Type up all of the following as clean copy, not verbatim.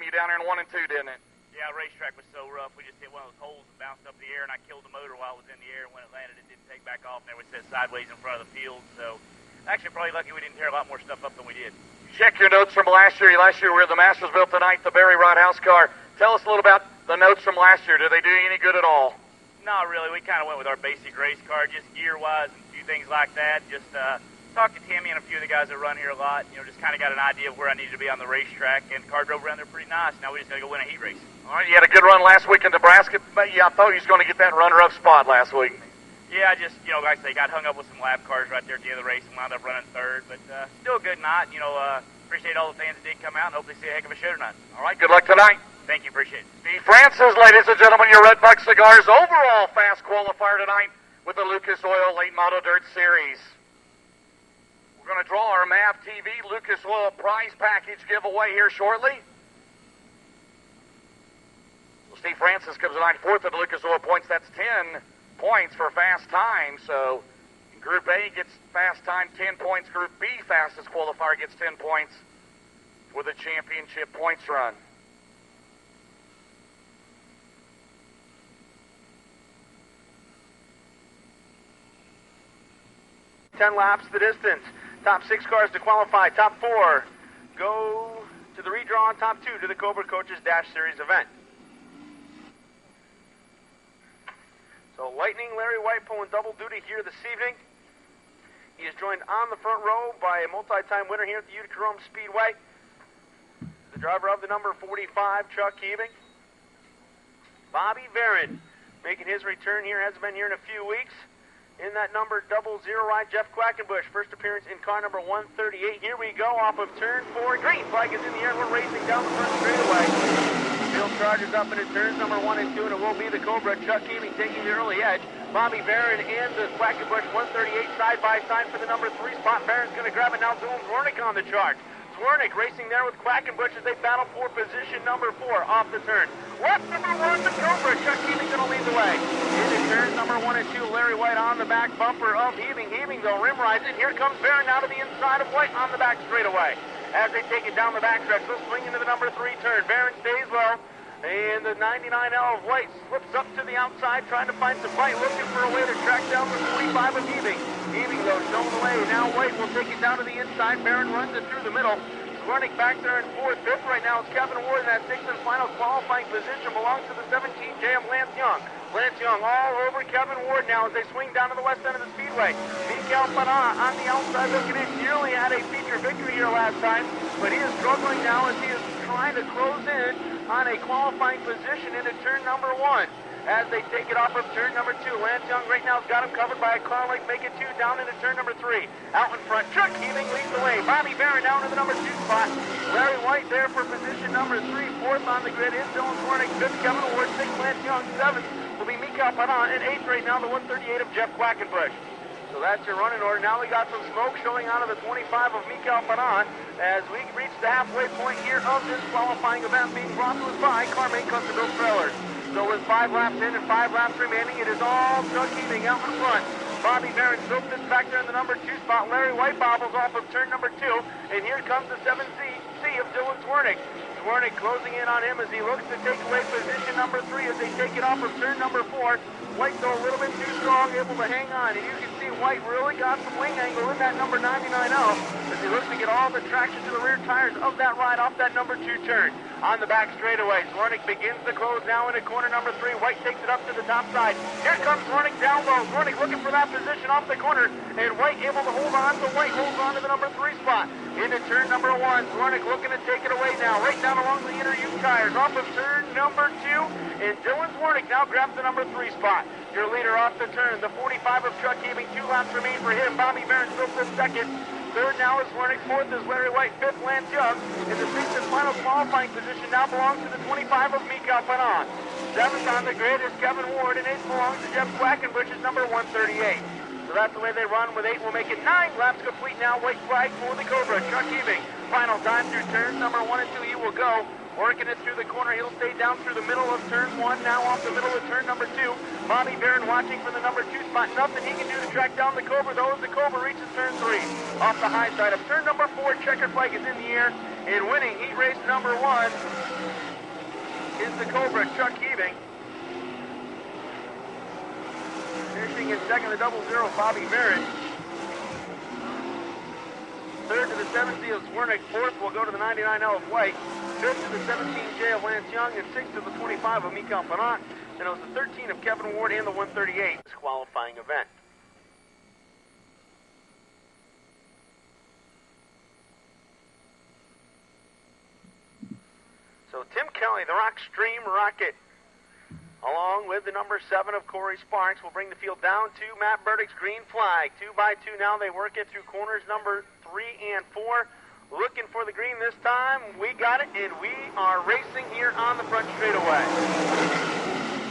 you down there in 1 and 2, didn't it? Yeah, racetrack was so rough. We just hit one of those holes that bounced up in the air, and I killed the motor while it was in the air. And when it landed, it didn't take back off, and it was set sideways in front of the field. So, actually, probably lucky we didn't tear a lot more stuff up than we did. Check your notes from last year. Last year we were the Masters built tonight, the Barry Rod House car. Tell us a little about the notes from last year. Did they do you any good at all? Not really. We kind of went with our basic race car, just gear-wise and a few things like that. Just talked to Timmy and a few of the guys that run here a lot. You know, just kind of got an idea of where I needed to be on the racetrack, and the car drove around there pretty nice. Now we just got to go win a heat race. All right, you had a good run last week in Nebraska. But yeah, I thought you was going to get that runner-up spot last week. Yeah, I just, you know, like I say, got hung up with some lap cars right there at the end of the race and wound up running third. But still a good night. You know, appreciate all the fans that did come out, and hope they see a heck of a show tonight. All right, good luck tonight. Thank you, appreciate it. Steve Francis, ladies and gentlemen, your Red Buck Cigars overall fast qualifier tonight with the Lucas Oil Late Model Dirt Series. We're going to draw our MAV TV Lucas Oil prize package giveaway here shortly. Well, Steve Francis comes tonight fourth at the Lucas Oil points. That's 10 points for fast time. So Group A gets fast time 10 points. Group B fastest qualifier gets 10 points for the championship points run. Ten laps the distance. Top 6 cars to qualify. Top 4 go to the redraw. Top 2 to the Cobra Coaches Dash Series event. So Lightning Larry White pulling double duty here this evening. He is joined on the front row by a multi-time winner here at the Utica Speedway. The driver of the number 45, Chuck Keeving. Bobby Barron making his return here. Hasn't been here in a few weeks. In that number 00 ride, Jeff Quackenbush. First appearance in car number 138. Here we go off of turn 4. Green flag is in the air. We're racing down the front straightaway. Field Chargers up into turns number 1 and 2, and it will be the Cobra. Chuck Keeving taking the early edge. Bobby Barron and the Quackenbush 138 side by side for the number 3 spot. Barron's going to grab it now. Dylan Zwernick on the chart. Zwernick racing there with Quackenbush as they battle for position number 4 off the turn. Left number 1, the Cobra. Chuck Keeving going to lead the way. Into turns number 1 and 2, Larry White on the back bumper of Heaving. Heaving, though, rim rising. Here comes Barron now to the inside of White on the back straightaway. As they take it down the backstretch, they'll swing into the number 3 turn. Barron stays low. And the 99L of White slips up to the outside, trying to find some fight, looking for a way to track down the 45 of Heaving. Heaving, though, showing the way. Now White will take it down to the inside. Barron runs it through the middle. Running back there in 4th. 5th right now is Kevin Ward in that 6th and final qualifying position. Belongs to the 17 JM Lance Young. Lance Young all over Kevin Ward now as they swing down to the west end of the speedway. Miguel Pana on the outside looking in. Nearly had a feature victory here last time, but he is struggling now as he is trying to close in on a qualifying position into turn number 1. As they take it off of turn number 2. Lance Young right now has got him covered by a car like Make It 2 down into turn number 3. Out in front, Chuck Keeving leads the way. Bobby Barron down to the number 2 spot. Larry White there for position number 3. 4th on the grid is Dylan Zwernick. 5th, Kevin Ward. 6th, Lance Young. 7th will be Mikael Panan. And 8th right now, the 138 of Jeff Quackenbush. So that's your running order. Now we got some smoke showing out of the 25 of Mikael Panan as we reach the halfway point here of this qualifying event being brought to us by Carmaine Custom Built Trailers. So with 5 laps in and 5 laps remaining, it is all Chuck Keeving out in front. Bobby Barron still sits back there in the number 2 spot. Larry White bobbles off of turn number 2. And here comes the 7C of Dylan Zwernick. Zwernick closing in on him as he looks to take away position number 3 as they take it off of turn number 4. White, though, a little bit too strong, able to hang on. And you can see White really got some wing angle in that number 99L as he looks to get all the traction to the rear tires of that ride off that number 2 turn. On the back straightaway, Zwernick begins to close now into corner number 3. White takes it up to the top side. Here comes Zwernick down low. Zwernick looking for that position off the corner. And White able to hold on. So White holds on to the number 3 spot. Into turn number 1. Zwernick looking to take it away now. Right down along the inner U tires. Off of turn number 2. And Dylan Zwernick now grabs the number 3 spot. Your leader off the turn. The 45 of Chuck Keeving. 2 laps remain for him. Bobby Barron still sits second. 3rd now is Zwernick. 4th is Larry White. 5th, Lance Young. And the 6th and final qualifying position now belongs to the 25 of Mikael Panan. 7th on the grid is Kevin Ward, and 8th belongs to Jeff Quackenbush's number 138. So that's the way they run. With 8 will make it 9 laps complete now. White flag for the Cobra. Chuck Keeving. Final time through turns number 1 and 2. He will go. Working it through the corner. He'll stay down through the middle of turn 1. Now off the middle of turn number 2. Bobby Barron watching for the number 2 spot. Nothing he can do to track down the Cobra, though, as the Cobra reaches turn 3. Off the high side of turn number 4. Checker flag is in the air. And winning heat race number 1 is the Cobra, Chuck Heaving. Finishing in second, the 00, Bobby Barrett. Third to the 17 of Zwernick. Fourth will go to the 99L of White. Fifth to the 17J of Lance Young. And sixth to the 25 of Mikael Fanat. And it was the 13 of Kevin Ward and the 138 this qualifying event. So Tim Kelly, the Rockstream Rocket, along with the number 7 of Corey Sparks, will bring the field down to Matt Burdick's green flag. 2 by 2 now. They work it through corners number 3 and 4. Looking for the green this time. We got it, and we are racing here on the front straightaway.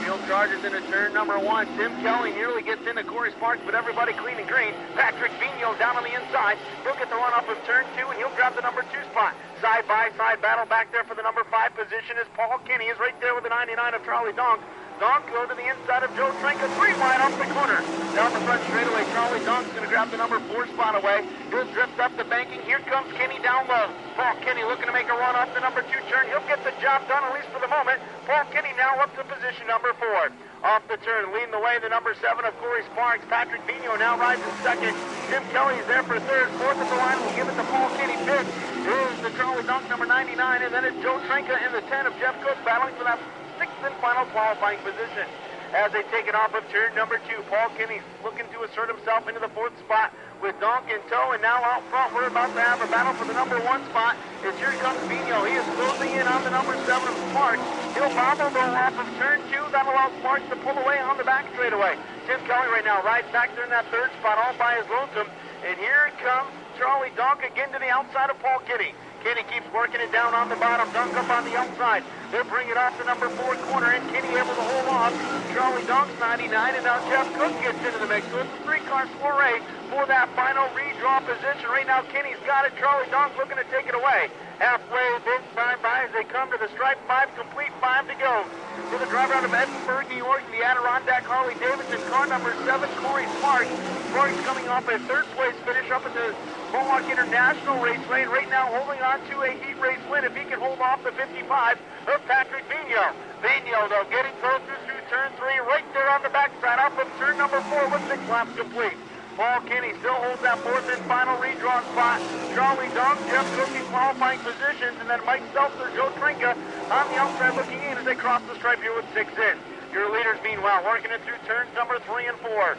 Field charges into turn number 1. Tim Kelly nearly gets into Corey Sparks, but everybody clean and green. Patrick Vigneault down on the inside. He'll get the run off of turn 2, and he'll grab the number 2 spot. Side-by-side battle back there for the number 5 position is Paul Kinney. Is right there with the 99 of Charlie Donk. Donk go to the inside of Joe Trenka, 3 wide off the corner. Down the front straightaway, Charlie Donk's going to grab the number 4 spot away. He'll drift up the banking. Here comes Kinney down low. Paul Kinney looking to make a run off the number 2 turn. He'll get the job done, at least for the moment. Paul Kinney now up to position number 4. Off the turn, leading the way, the number 7 of Corey Sparks. Patrick Vigneault now rides in second. Jim Kelly is there for third. Fourth at the line will give it to Paul Kinney. Fifth is the Charlie Donk number 99, and then it's Joe Trenka in the 10 of Jeff Cook battling for that 6th and final qualifying position. As they take it off of turn number 2, Paul Kinney looking to assert himself into the 4th spot with Donk in tow, and now out front we're about to have a battle for the number 1 spot. As here comes Vigneault. He is closing in on the number 7 of Sparks. He'll bobble go off of turn 2. That allows Sparks to pull away on the back straightaway. Tim Kelly right now rides back there in that 3rd spot all by his lonesome. And here comes Charlie Donk again to the outside of Paul Kinney. Kinney keeps working it down on the bottom. Donk up on the outside. They'll bring it off the number 4 corner, and Kinney able to hold off Charlie Donk's 99, and now Jeff Cook gets into the mix. So it's a 3-car soiree for that final redraw position. Right now, Kinney's got it. Charlie Donk looking to take it away. Halfway, big time by as they come to the stripe. 5 complete, 5 to go. For the driver out of Edinburgh, New York, the Adirondack Harley-Davidson, car number 7, Corey Sparks. Sparks coming off a 3rd place finish up at the Mohawk International Raceway, and right now holding on to a heat race win if he can hold off the 55 of Patrick Vigneault. Vigneault, though, getting closer through turn 3, right there on the backside, off of turn number 4 with 6 laps complete. Paul Kinney still holds that 4th and final redraw spot. Charlie Donk, Jeff Cook in qualifying positions, and then Mike Seltzer, Joe Trenka on the outside looking in as they cross the stripe here with 6 in. Your leaders, meanwhile, working it through turns number 3 and 4.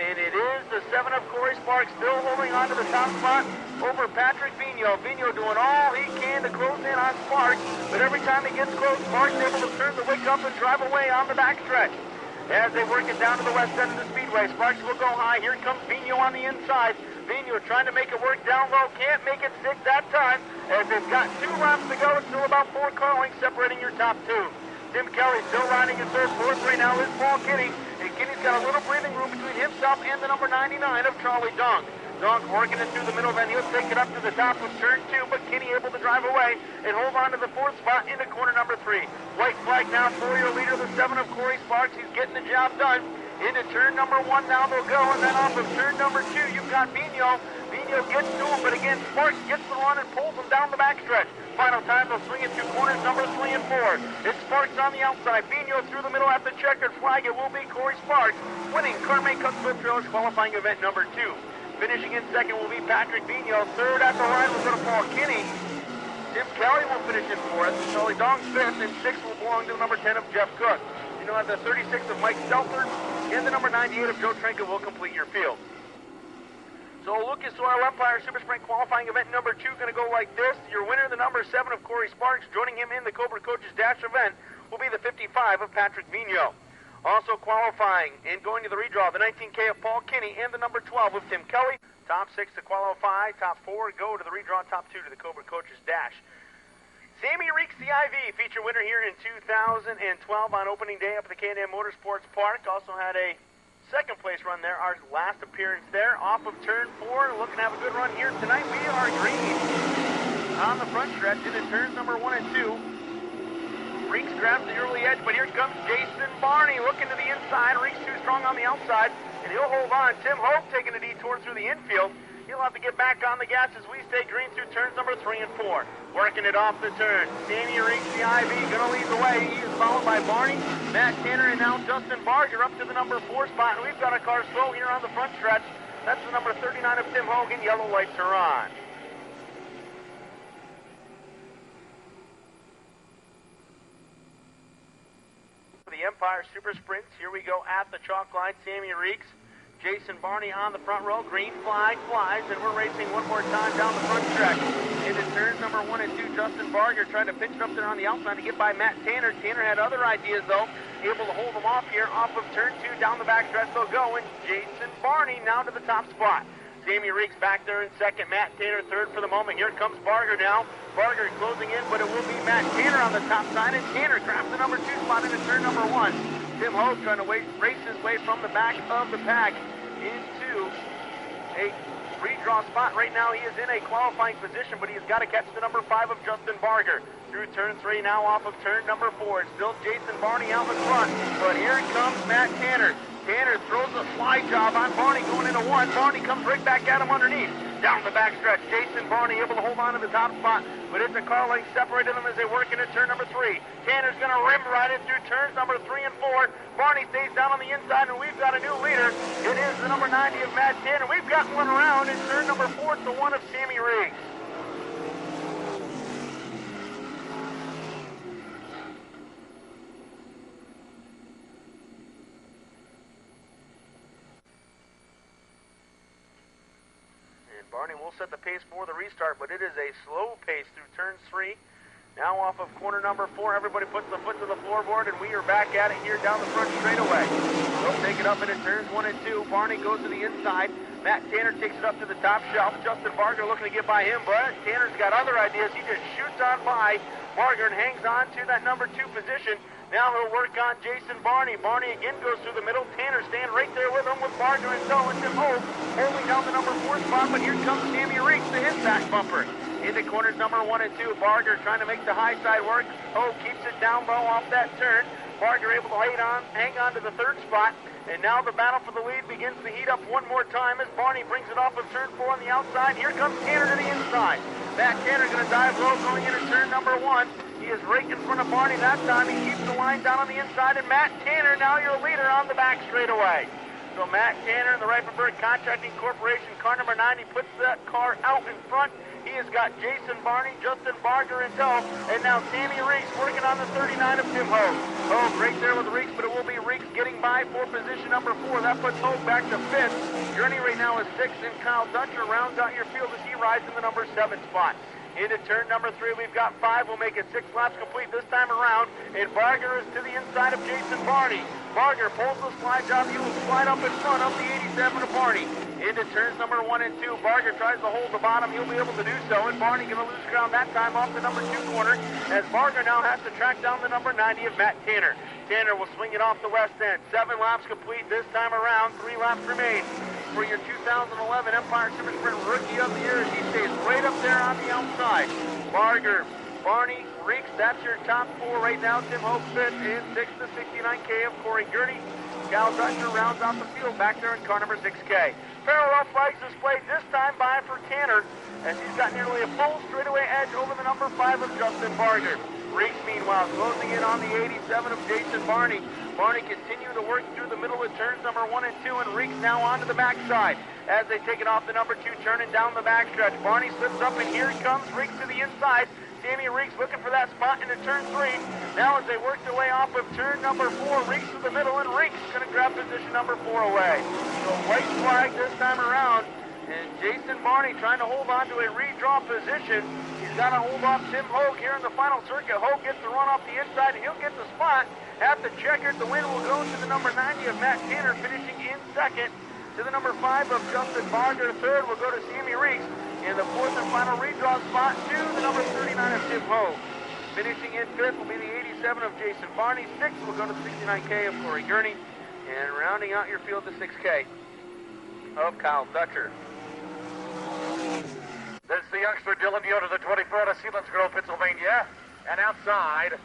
And it is the 7 of Corey Sparks still holding on to the top spot over Patrick Vigneault. Vigneault doing all he can to close in on Sparks, but every time he gets close, Sparks is able to turn the wick up and drive away on the backstretch. As they work it down to the west end of the Speedway, Sparks will go high. Here comes Vigneault on the inside. Vigneault trying to make it work down low. Can't make it stick that time, as they've got 2 laps to go. It's still about 4 car lengths separating your top 2. Tim Kelly still riding in third. Fourth right now is Paul Kinney. And Kinney's got a little breathing room between himself and the number 99 of Charlie Donk. Donk working it through the middle, then he'll take it up to the top of turn 2, but Kinney able to drive away and hold on to the 4th spot into corner number 3. White flag now for your leader, the 7 of Corey Sparks. He's getting the job done. Into turn number 1 now they'll go, and then off of turn number 2, you've got Vigneault. Vigneault gets to him, but again, Sparks gets the run and pulls him down the backstretch. Final time, they'll swing it through corners number 3 and 4. It's Sparks on the outside. Vigneault through the middle at the checkered flag. It will be Corey Sparks winning Carme Cutsville Trailers qualifying event number 2. Finishing in second will be Patrick Vigneault. Third at the line will go to Paul Kinney. Tim Kelly will finish in 4th. Charlie Donk's 5th, and 6th will belong to the number 10 of Jeff Cook. You know, at the 36 of Mike Seltzer and the number 98 of Joe Trenka will complete your field. So Lucas Oil Empire Super Sprint qualifying event number 2 going to go like this. Your winner, the number 7 of Corey Sparks. Joining him in the Cobra Coaches Dash event will be the 55 of Patrick Vigneault. Also qualifying and going to the redraw, the 19K of Paul Kinney and the number 12 of Tim Kelly. Top 6 to qualify, top 4 go to the redraw, top 2 to the Cobra Coaches Dash. Sammy Reeks, the IV, feature winner here in 2012 on opening day up at the Can-Am Motorsports Park. Also had a second place run there, our last appearance there. Off of turn 4, looking to have a good run here tonight. We are green on the front stretch into turns number 1 and 2. Reeks grabs the early edge, but here comes Jason Barney looking to the inside. Reeks too strong on the outside, and he'll hold on. Tim Hope taking a detour through the infield. He'll have to get back on the gas as we stay green through turns number 3 and 4. working it off the turn. Sammy Reeks, the IV, going to lead the way. He is followed by Barney, Matt Tanner, and now Justin Barger up to the number 4 spot. And we've got a car slow here on the front stretch. That's the number 39 of Tim Hogan. Yellow lights are on. For the Empire Super Sprints, here we go at the chalk line. Sammy Reeks, Jason Barney on the front row. Green flag flies, and we're racing one more time down the front stretch. Into turns number 1 and 2, Justin Barger trying to pinch it up there on the outside to get by Matt Tanner. Tanner had other ideas, though, able to hold him off here off of turn 2 down the back stretch. They'll go, and Jason Barney now to the top spot. Sammy Reeks back there in second. Matt Tanner third for the moment. Here comes Barger now. Barger closing in, but it will be Matt Tanner on the top side, and Tanner grabs the number 2 spot into turn number 1. Tim Hogue trying to race his way from the back of the pack into a redraw spot. Right now he is in a qualifying position, but he's got to catch the number 5 of Justin Barger. Through turn 3 now off of turn number 4. It's still Jason Barney out in front, but here comes Matt Tanner. Tanner throws a slide job on Barney going into 1. Barney comes right back at him underneath. Down the backstretch, Jason Barney able to hold on to the top spot, but it's a car length separated them as they work into turn number 3. Tanner's going to rim ride it through turns number 3 and 4. Barney stays down on the inside, and we've got a new leader. It is the number 90 of Matt Tanner. We've got one around in turn number 4 to 1 of Sammy Reeks. Barney will set the pace for the restart, but it is a slow pace through turns 3. Now off of corner number 4, everybody puts the foot to the floorboard, and we are back at it here down the front straightaway. They'll take it up into turns 1 and 2. Barney goes to the inside. Matt Tanner takes it up to the top shelf. Justin Barger looking to get by him, but Tanner's got other ideas. He just shoots on by Barger and hangs on to that number 2 position. Now he'll work on Jason Barney. Barney again goes through the middle. Tanner staying right there with him with Barger and so and Tim Hogue holding down the number 4 spot, but here comes Sammy Reeks to his back bumper. Into corners number 1 and 2. Barger trying to make the high side work. Hogue keeps it down low off that turn. Barger able to hang on to the 3rd spot. And now the battle for the lead begins to heat up one more time as Barney brings it off of turn 4 on the outside. Here comes Tanner to the inside. Matt Tanner going to dive low going into turn number 1. He is right in front of Barney that time. He keeps the line down on the inside. And Matt Tanner, now your leader on the back straightaway. So Matt Tanner and the Reifenberg Contracting Corporation, car number 90, puts that car out in front. He has got Jason Barney, Justin Barger in tow, and now Sammy Reeks working on the 39 of Tim Hogue. Hogue right there with Reeks, but it will be Reeks getting by for position number 4. That puts Hogue back to 5th. Journey right now is 6th, and Kyle Dutcher rounds out your field as he rides in the number 7 spot. Into turn number 3, we've got 5. We'll make it 6 laps complete this time around, and Barger is to the inside of Jason Barney. Barger pulls the slide job. He will slide up in front of the 87 of Barney. Into turns number 1 and 2. Barger tries to hold the bottom. He'll be able to do so, and Barney going to lose ground that time off the number 2 corner, as Barger now has to track down the number 90 of Matt Tanner. Tanner will swing it off the west end. 7 laps complete this time around. 3 laps remain for your 2011 Empire Super Sprint Rookie of the Year. He stays right up there on the outside. Barger, Barney, Reeks, that's your top 4 right now. Tim Hogue 5th, and 6th to 69K of Corey Gurney. Cal Dutcher rounds out the field back there in car number 6K. Parallel flags displayed this time by for Tanner, as he's got nearly a full straightaway edge over the number 5 of Justin Barger. Reeks, meanwhile, closing in on the 87 of Jason Barney. Barney continuing to work through the middle of turns number 1 and 2, and Reeks now onto the backside as they take it off the number 2, turning down the backstretch. Barney slips up, and here comes Reeks to the inside. Sammy Reeks looking for that spot into turn 3. Now as they work their way off of turn number 4, Reeks to the middle, and Reeks going to grab position number 4 away. So white flag this time around, and Jason Barney trying to hold on to a redraw position. He's got to hold off Tim Hogue here in the final circuit. Hogue gets the run off the inside, and he'll get the spot. At the checkered, the win will go to the number 90 of Matt Tanner, finishing in 2nd. To the number 5 of Justin Barger. 3rd will go to Sammy Reeks. In the 4th and final redraw spot to the number 39 of Tim Hogue. Finishing in 5th will be the 87 of Jason Barney. 6th will go to 69K of Corey Gurney. And rounding out your field to 6K of Kyle Dutcher. This is the youngster Dylan Yoder, the 24 out of Selinsgrove, Pennsylvania. And outside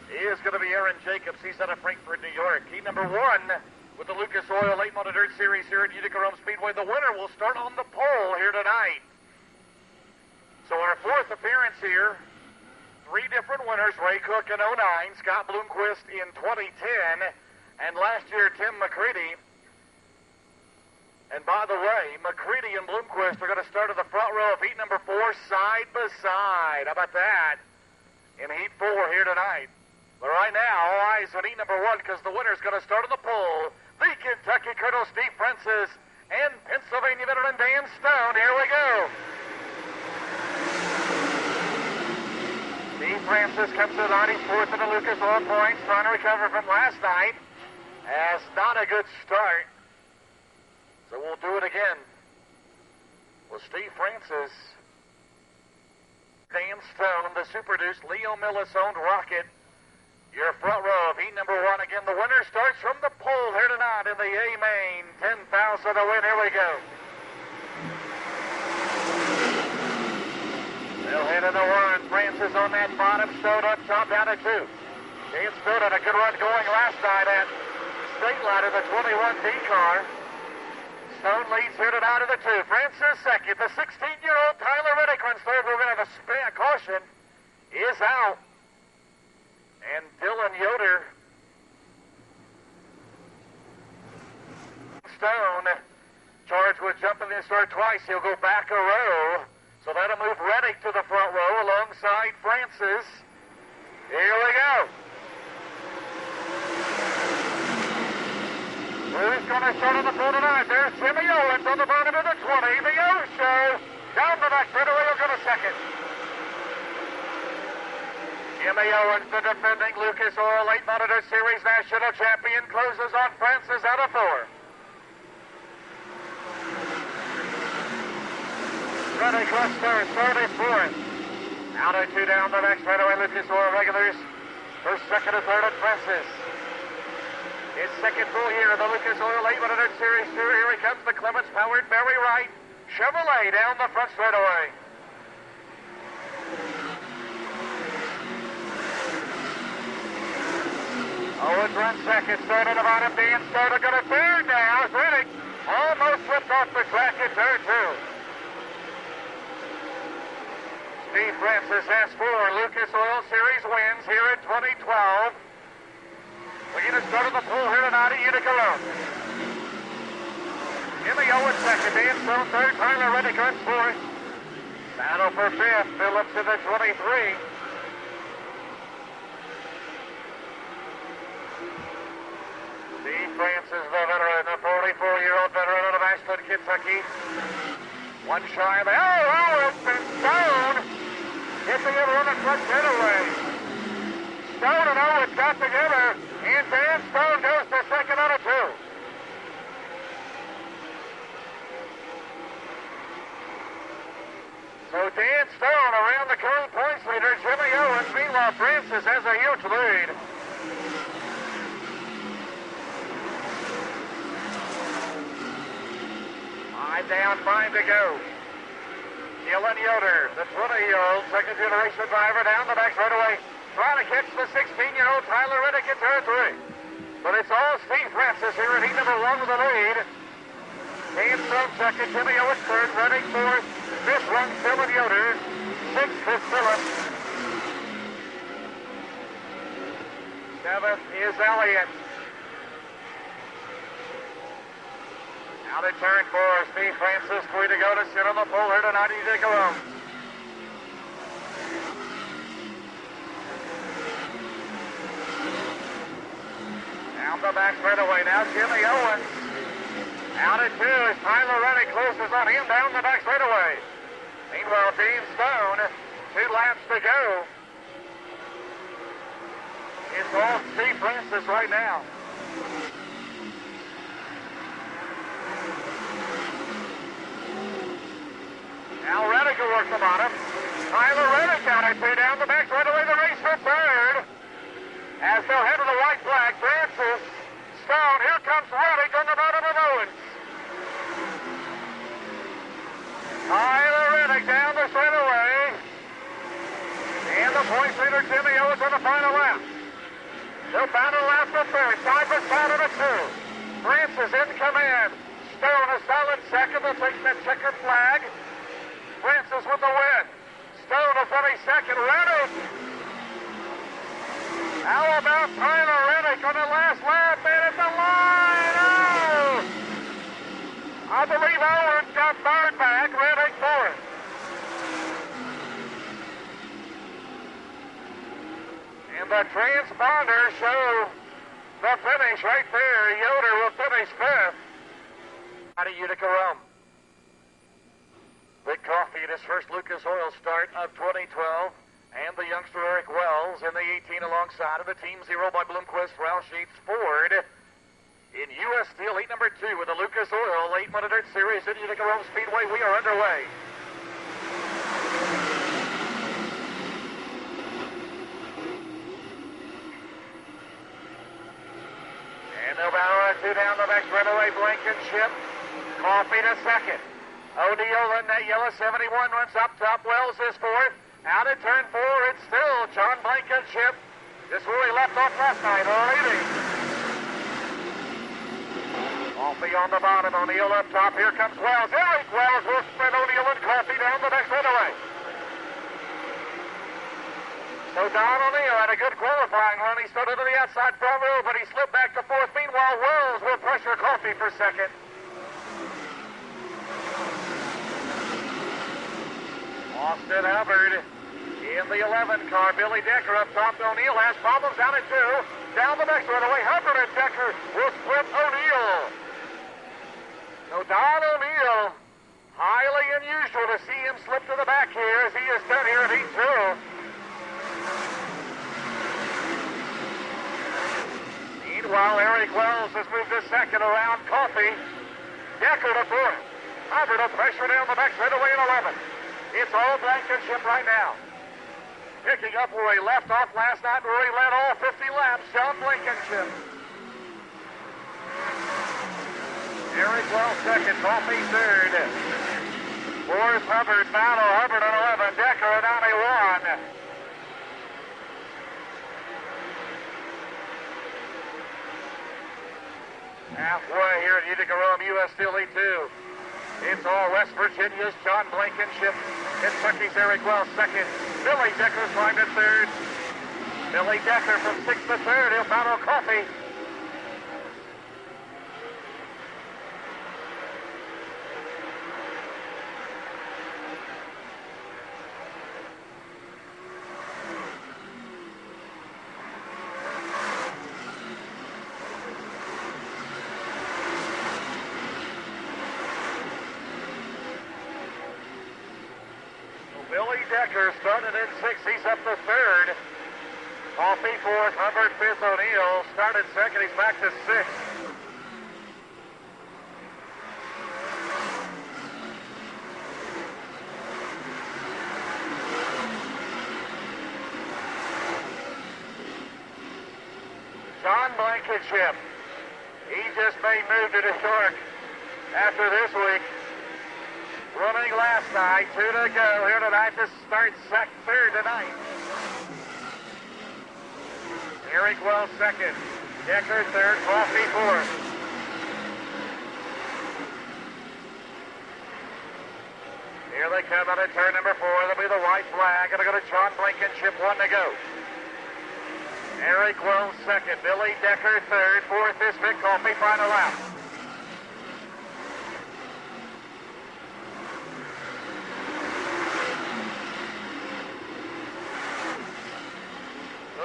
is going to be Aaron Jacobs. He's out of Frankfort, New York. Heat number 1 with the Lucas Oil Late Model Dirt Series here at Utica Rome Speedway. The winner will start on the pole here tonight. So our 4th appearance here winners, Ray Cook in 09, Scott Bloomquist in 2010, and last year Tim McCready. And by the way, McCready and Bloomquist are going to start at the front row of heat number 4 side by side. How about that? In heat 4 here tonight. But right now, all eyes on heat number 1 because the winner's going to start on the pole. The Kentucky Colonel Steve Francis and Pennsylvania veteran Dan Stone. Here we go. Steve Francis comes to the 94th in the Lucas Oil points, trying to recover from last night. As not a good start. So we'll do it again. Well, Steve Francis, Dan Stone, the Super Deuce, Leo Millis-owned Rocket. Your front row of heat number 1. Again, the winner starts from the pole here tonight in the A main. 10,000 to win. Here we go. They'll head in the 1. Francis on that bottom. Stone up top down to 2. Dan Stone had a good run going last night at State Line of the 21D car. Stone leads here tonight in the 2. Francis second. The 16-year-old Tyler Reddick runs third. We're going to have a caution. Is out. And Dylan Yoder. Stone charged with jumping this start twice. He'll go back a row. So that'll move Reddick to the front row alongside Francis. Here we go. Who's going to start on the pole tonight? There's Jimmy Owens on the bottom of the 20. The O show. Down the back straightaway. He'll go to second. Jimmy Owens, the defending Lucas Oil Late Monitor Series National Champion, closes on Francis out of 4. Reddick runs third, third is fourth. Out of 2 down the back straightaway, Lucas Oil regulars. First, second, and third on Francis. His second full year of the Lucas Oil Late Monitor Series 2. Here he comes, the Clements-powered Barry Wright Chevrolet down the front straightaway. Owens runs second, Stone on the bottom, Dan Stone got a third now. Reddick almost slipped off the track in turn 2. Steve Francis has 4 Lucas Oil Series wins here in 2012. We're going to start on the pole here tonight at Utica Road. Jimmy Owens second, Dan Stone third, Tyler Reddick runs 4th. Battle for 5th, Phillips in the 23. Steve Francis, the veteran, the 44-year-old veteran out of Ashland, Kentucky. One shy of the... Owens and Stone hit the other on the front straightaway. Stone and Owens got together, and Dan Stone goes to second out of 2. So Dan Stone around the current points leader, Jimmy Owens. Meanwhile, Francis has a huge lead. 5 down, 5 to go. Dylan Yoder, the 20-year-old second-generation driver, down the back straightaway, trying to catch the 16-year-old Tyler Reddick in turn 3. But it's all Steve Francis here in heat number 1 with the lead. Dan Stone second, Jimmy Owens third, Reddick 4th, 5th run, Dylan Yoder, 6th is Phillips. 7th is Elliott. Out of turn 4, Steve Francis, 3 to go to sit on the pole here tonight. He's to go home. Down the back straightaway now, Jimmy Owens. Out at 2 as Tyler Reddick closes on him down the back straightaway. Meanwhile, Dan Stone, 2 laps to go. It's all Steve Francis right now. Now Reddick will work the bottom. Tyler Reddick out at 2 down the back straightaway, the race for third. As they'll head to the white flag, Francis, Stone, here comes Reddick on the bottom of Owens. Tyler Reddick down the straightaway. And the points leader, Jimmy Owens, on the final lap. They'll battle out for third, side by side on the 2. Francis in command. Stone a solid second, they'll take that checkered flag. Francis with the win. Stone a funny second. Reddick about Tyler Reddick on the last lap, and at the line. Oh! I believe Owen got third back, Reddick fourth. And the transponders show the finish right there. Yoder will finish fifth. Out of Utica Rome. Big Coffee in his first Lucas Oil start of 2012. And the youngster Eric Wells in the 18 alongside of the Team Zero by Bloomquist, Roush Yates Ford. In U.S. Steel, heat number 2 with the Lucas Oil 8-minute dirt series at Utica Rome Speedway. We are underway. And Novara 2 down the next runaway, Blankenship. Coffee to second. O'Neill in that yellow 71 runs up top. Wells is fourth. Out at turn 4, it's still John Blankenship. This is where he left off last night, leading. Coffee on the bottom. O'Neill up top. Here comes Wells. Eric Wells will spread O'Neill and Coffee down the next runaway. So Don O'Neill had a good qualifying run. He started to the outside front row, but he slipped back to fourth. Meanwhile, Wells will pressure Coffee for second. Austin Hubbard in the 11 car. Billy Decker up top. O'Neill has problems down at 2. Down the next runaway. Hubbard and Decker will split O'Neill. So Don O'Neill, highly unusual to see him slip to the back here as he is done here at heat 2. Meanwhile, Eric Wells has moved to second around Coffee. Decker to fourth. Hubbard will pressure down the back straightaway in 11. It's all Blankenship right now. Picking up where he left off last night, where he led all 50 laps, John Blankenship. Eric Wells second, Coffee third. Fourth, Hubbard, battle, Hubbard at 11, Decker at 91. Halfway here at Utica Rome, U.S. Steel Heat 2. It's all West Virginia's John Blankenship. Kentucky's Eric Wells second. Billy Decker climbed at third. Billy Decker from sixth to third. He'll battle Coffee. Billy Decker started in sixth. He's up to third. Coffee fourth. Hubbard fifth. O'Neill started second. He's back to sixth. John Blankenship. He just made move to New York after this week. Running last night, 2 to go here tonight to start third tonight. Eric Wells second, Decker third, Coffee fourth. Here they come out of turn number 4. There'll be the white flag. Gonna go to John Blankenship, 1 to go. Eric Wells second, Billy Decker third, fourth is Vic Coffee, final lap.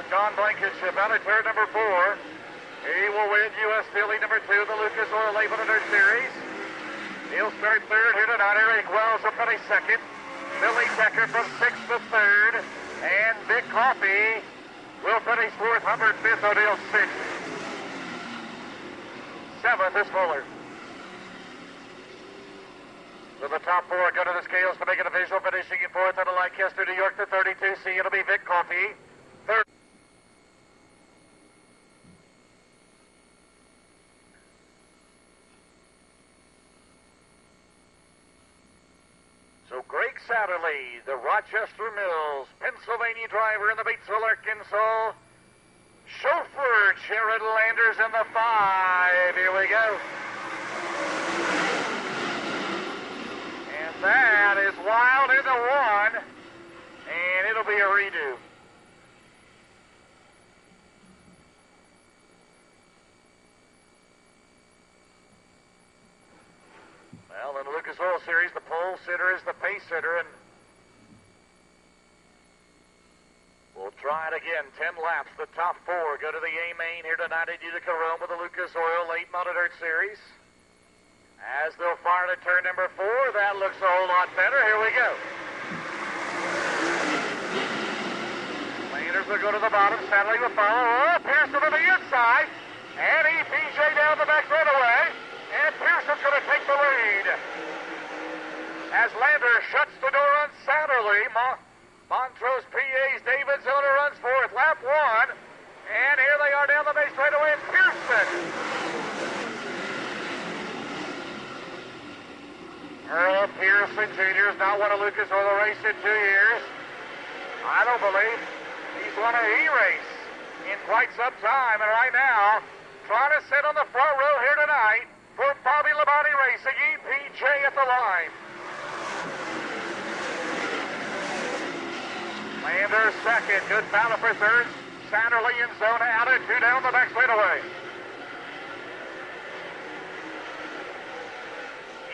John Blankenship out of turn number 4. He will win U.S. Steel Heat number 2, the Lucas Oil 800 Series. He'll start third here tonight. Eric Wells will finish second. Billy Decker from 6th to 3rd. And Vic Coffee will finish 4th. Hubbard 5th. O'Neill 6th. 7th is Fuller. So the top 4 go to the scales to make it a visual, finishing in 4th on the Lancaster, New York, the 32C. It'll be Vic Coffee. 3rd. So Greg Satterley, the Rochester Mills, Pennsylvania driver in the Batesville, Arkansas. Chauffeur Jared Landers in the 5. Here we go. And that is wild into 1. And it'll be a redo. World Series. The pole sitter is the pace sitter, and we'll try it again. 10 laps. The top 4 go to the A main here tonight at Utica, Rome with the Lucas Oil Late Model Dirt Series. As they'll fire to turn number 4, that looks a whole lot better. Here we go. Landers will go to the bottom. Sadly will follow. Oh, Pearson to the inside. And EPJ down the back straightaway. And Pearson's going to take the lead. As Lander shuts the door on Satterley, Montrose PA's David Zona runs fourth. Lap 1. And here they are down the base straightaway. And Pearson. Earl Pearson Jr. has not won a Lucas Oil race in 2 years. I don't believe he's won a E-race in quite some time. And right now, trying to sit on the front row here tonight for Bobby Labonte Racing, EPJ at the line. Lander second, good battle for third. Satterley and Zona out at 2 down the back straightaway.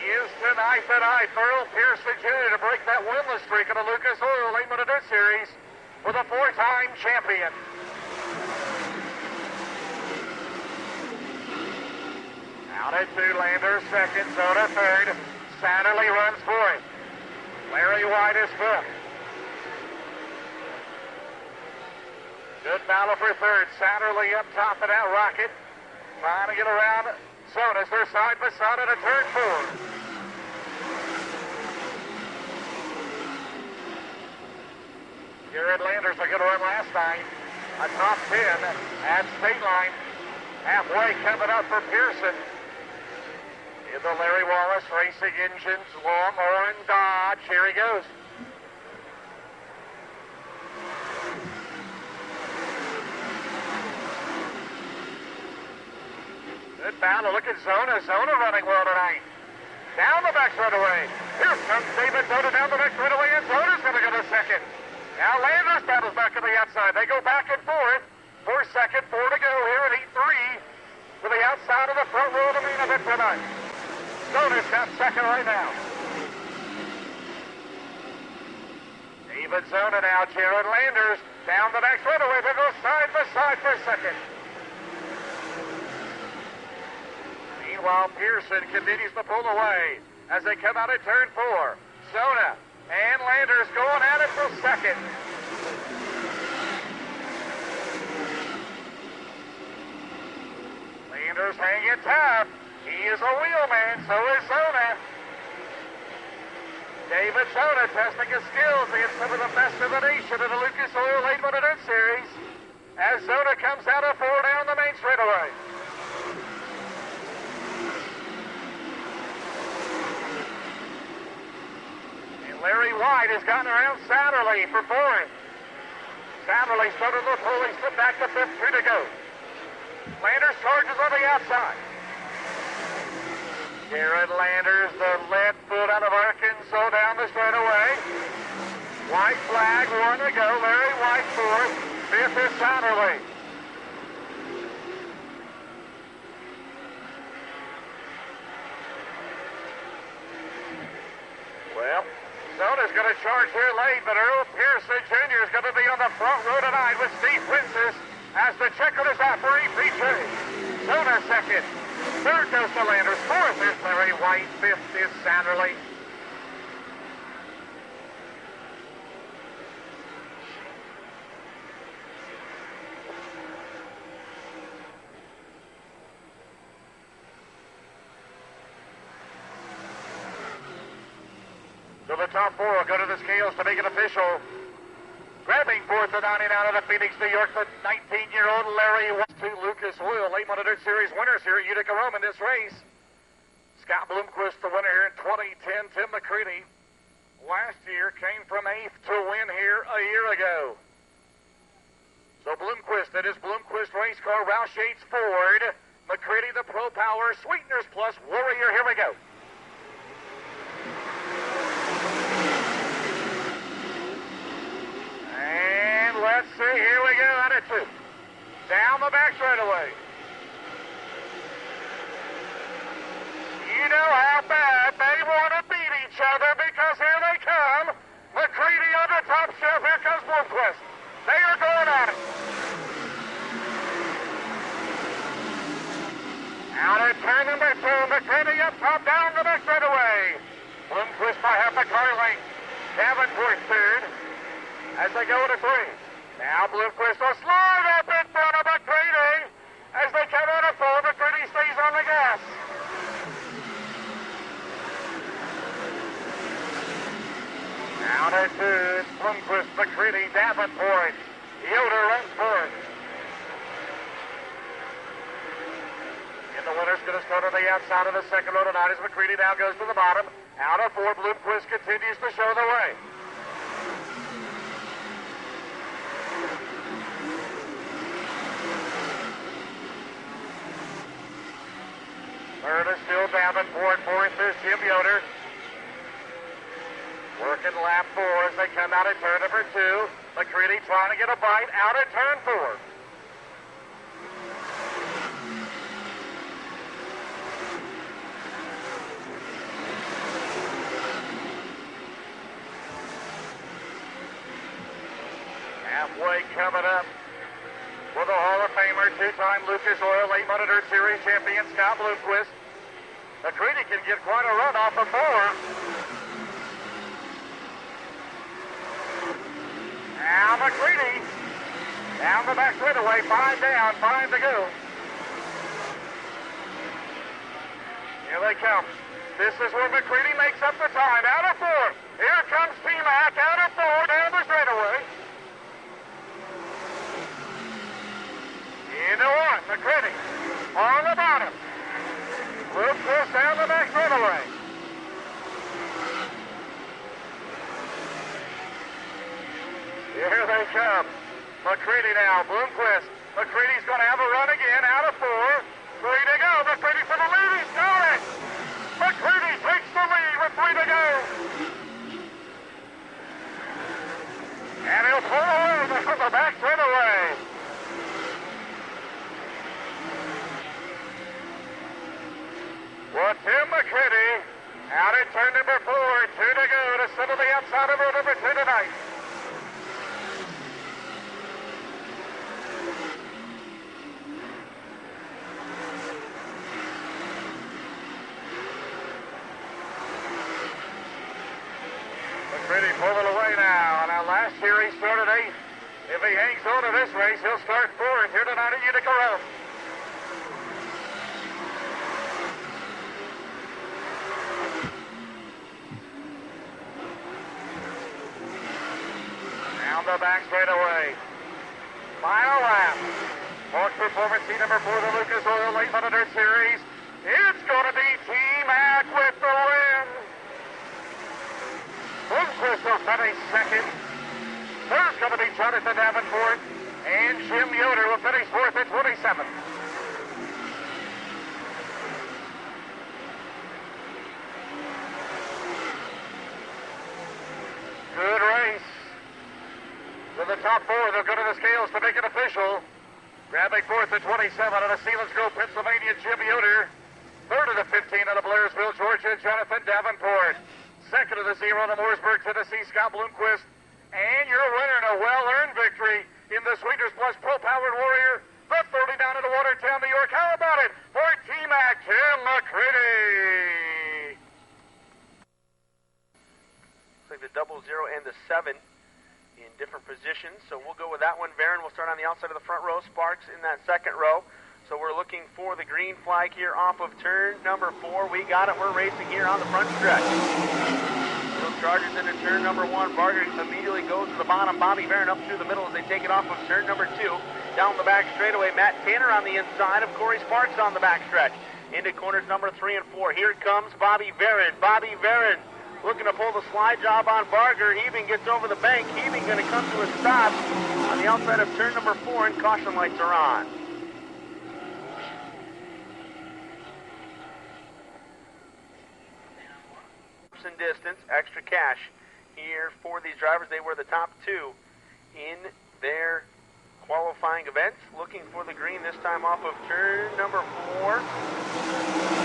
Is tonight the night for Earl Pearson Jr. to break that winless streak in the Lucas Oil Late Model Dirt Series with a 4-time champion. Out at 2, Lander second, Zona third. Satterley runs fourth. Larry White is fifth. Good battle for third. Satterley up top of that rocket. Trying to get around Zonas. They're side by side at a turn 4. Jared Landers a good run last night. A top 10 at state line. Halfway coming up for Pearson. In the Larry Wallace Racing Engines Longhorn Dodge. Here he goes. Good battle. Look at Zona. Zona running well tonight. Down the back straightaway. Here comes David Zona down the back straightaway, and Zona's going to go to second. Now Landers battles back to the outside. They go back and forth for second. 4 to go here at 8-3 to the outside of the front row of the main event tonight. Zona's got second right now. David Zona now. Jared Landers down the back straightaway. They go side by side for second. Meanwhile, Pearson continues to pull away as they come out at turn 4. Zona and Landers going at it for second. Landers hanging tough. He is a wheelman, so is Zona. David Zona testing his skills against some of the best in the nation in the Lucas Oil Late Model Dirt Series as Zona comes out of 4 down the main straightaway. Larry White has gotten around Satterley for fourth. Satterley started to pull. He slipped back to fifth. 2 to go. Landers charges on the outside. Jared Landers, the lead foot out of Arkansas, down the straightaway. White flag, 1 to go. Larry White fourth. Fifth is Satterley. Well, Zona's going to charge here late, but Earl Pearson Jr. is going to be on the front row tonight with Steve Princess as the checker is out for EPJ. Zona second. Third goes to Landers. Fourth is Larry White. Fifth is Satterley. So the top 4 will go to the scales to make it official. Grabbing fourth to 99 out of Phoenix, New York, the 19-year-old Larry White. 2 Lucas Oil Late Model Dirt Series winners here at Utica, Rome in this race. Scott Bloomquist, the winner here in 2010. Tim McCready, last year, came from 8th to win here a year ago. So Bloomquist, that is Bloomquist race car, Roush Yates Ford. McCready, the Pro Power, Sweeteners Plus, Warrior. Here we go. And let's see, here we go, out at 2. Down the back straightaway. You know how bad they want to beat each other because here they come. McCready on the top shelf. Here comes Bloomquist. They are going at it. Out at turn number 2. McCready up top, down the back straightaway. Bloomquist by half a car length. Davenport third as they go to 3. Now Bloomquist will slide up in front of McCready as they come out of 4. McCready stays on the gas. Out at 2, it's Bloomquist, McCready, Davenport. Yoder runs 4th. And the winner's going to start on the outside of the second row tonight as McCready now goes to the bottom. Out of 4, Bloomquist continues to show the way. Third is still Davenport. 4th is Jim Yoder. Working lap 4 as they come out at turn number 2. McCready trying to get a bite out at turn 4. Halfway coming up for the Hall of Famer, 2-time Lucas Oil 800 Dirt Series champion Scott Bloomquist. McCready can get quite a run off of 4. Now McCready down the back straightaway, 5 down, 5 to go. Here they come. This is where McCready makes up the time. Out of 4. Here comes T-Mac out of 4 down the straightaway. Into 1, McCready on the bottom. Bloomquist down the back straightaway. Here they come. McCready now, Bloomquist. McCready's going to have a run again, out of 4. 3 to go. McCready for the lead. He's got it. McCready takes the lead with 3 to go. And he'll pull away from the back straightaway. Well, Tim McCready out at turn number 4. 2 to go to settle the outside of row number 2 tonight. McCready pulling away now. Now last year he started 8th. If he hangs on to this race, he'll start 4th here tonight at Utica Road. Down the back straightaway. Final lap. Fourth performance, seat number 4, the Lucas Oil 800 Dirt Series. It's going to be T-Mac with the win. Bloomquist will finish 2nd. Third's going to be Jonathan Davenport. And Jim Yoder will finish 4th at 27th. Good race. To the top 4, they'll go to the scales to make it official. Grabbing 4th at 27 out of Sealands Grove, Pennsylvania, Jim Yoder. 3rd of the 15 out of Blairsville, Georgia, Jonathan Davenport. 2nd of the 0 out of Mooresburg, Tennessee, Scott Bloomquist. And your winner in a well-earned victory in the Sweeters Plus Pro-Powered Warrior, the 39 out of Watertown, New York. How about it for T-Mac, Tim McCready? Looks like the 00 and the 7 in different positions, so we'll go with that one. Barron will start on the outside of the front row. Sparks in that second row. So we're looking for the green flag here off of turn number 4. We got it. We're racing here on the front stretch. Those Chargers into turn number 1. Vargas immediately goes to the bottom. Bobby Barron up through the middle as they take it off of turn number 2. Down the back straightaway. Matt Tanner on the inside of Corey Sparks on the back stretch. Into corners number 3 and 4. Here comes Bobby Barron. Bobby Barron looking to pull the slide job on Barger. Heaving gets over the bank. Heaving going to come to a stop on the outside of turn number 4, and caution lights are on. And distance, extra cash here for these drivers. They were the top 2 in their qualifying events. Looking for the green this time off of turn number 4.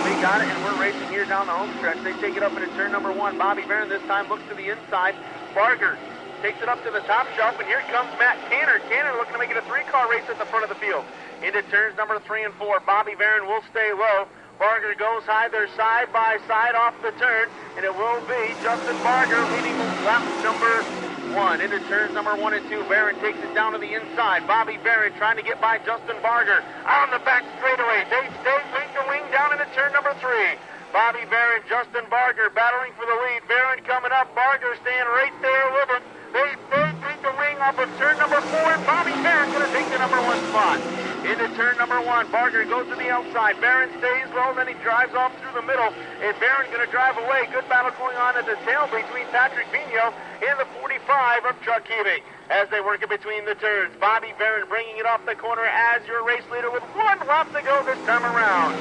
We got it, and we're racing here down the home stretch. They take it up into turn number 1. Bobby Barron this time looks to the inside. Barger takes it up to the top shelf, and here comes Matt Tanner. Tanner looking to make it a 3-car race at the front of the field. Into turns number 3 and 4. Bobby Barron will stay low. Barger goes high. They're side by side off the turn, and it will be Justin Barger leading lap number 1. Into turns number 1 and 2. Barron takes it down to the inside. Bobby Barron trying to get by Justin Barger on the back straightaway. They stay wing to wing down into turn number 3. Bobby Barron, Justin Barger battling for the lead. Barron coming up. Barger staying right there with him. They wing to wing off of turn number 4, and Bobby Barron going to take the number 1 spot. Into turn number 1, Barger goes to the outside. Barron stays low, then he drives off through the middle, and Barron going to drive away. Good battle going on at the tail between Patrick Vigneault and the 45 of Chuck Heaving as they work in between the turns. Bobby Barron bringing it off the corner as your race leader with 1 lap to go this time around.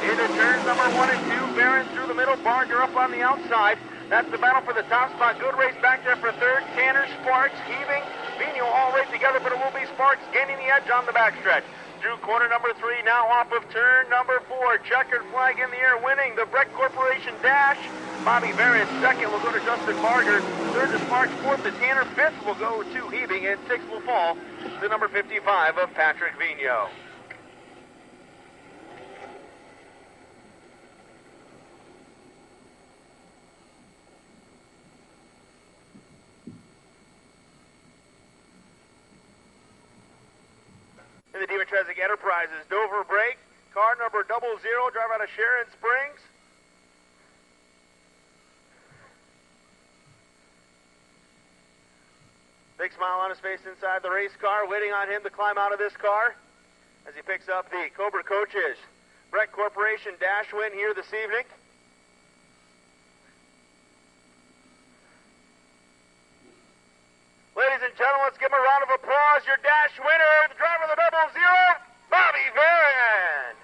Into turns number 1 and 2, Barron through the middle, Barger up on the outside. That's the battle for the top spot. Good race back there for third. Tanner, Sparks, Heaving, Vigneault all right together, but it will be Sparks gaining the edge on the backstretch. Through corner number 3, now off of turn number 4. Checkered flag in the air, winning the Breck Corporation Dash. Bobby Barron second will go to Justin Barger. Third to Sparks, fourth to Tanner. Fifth will go to Heaving, and sixth will fall to number 55 of Patrick Vigneault. In the Demotresic Enterprises, Dover break, car number 00, drive out of Sharon Springs. Big smile on his face inside the race car, waiting on him to climb out of this car as he picks up the Cobra Coaches Breck Corporation Dash win here this evening. Ladies and gentlemen, let's give him a round of applause. Your Dash winner, the driver of the 00, Bobby Barron.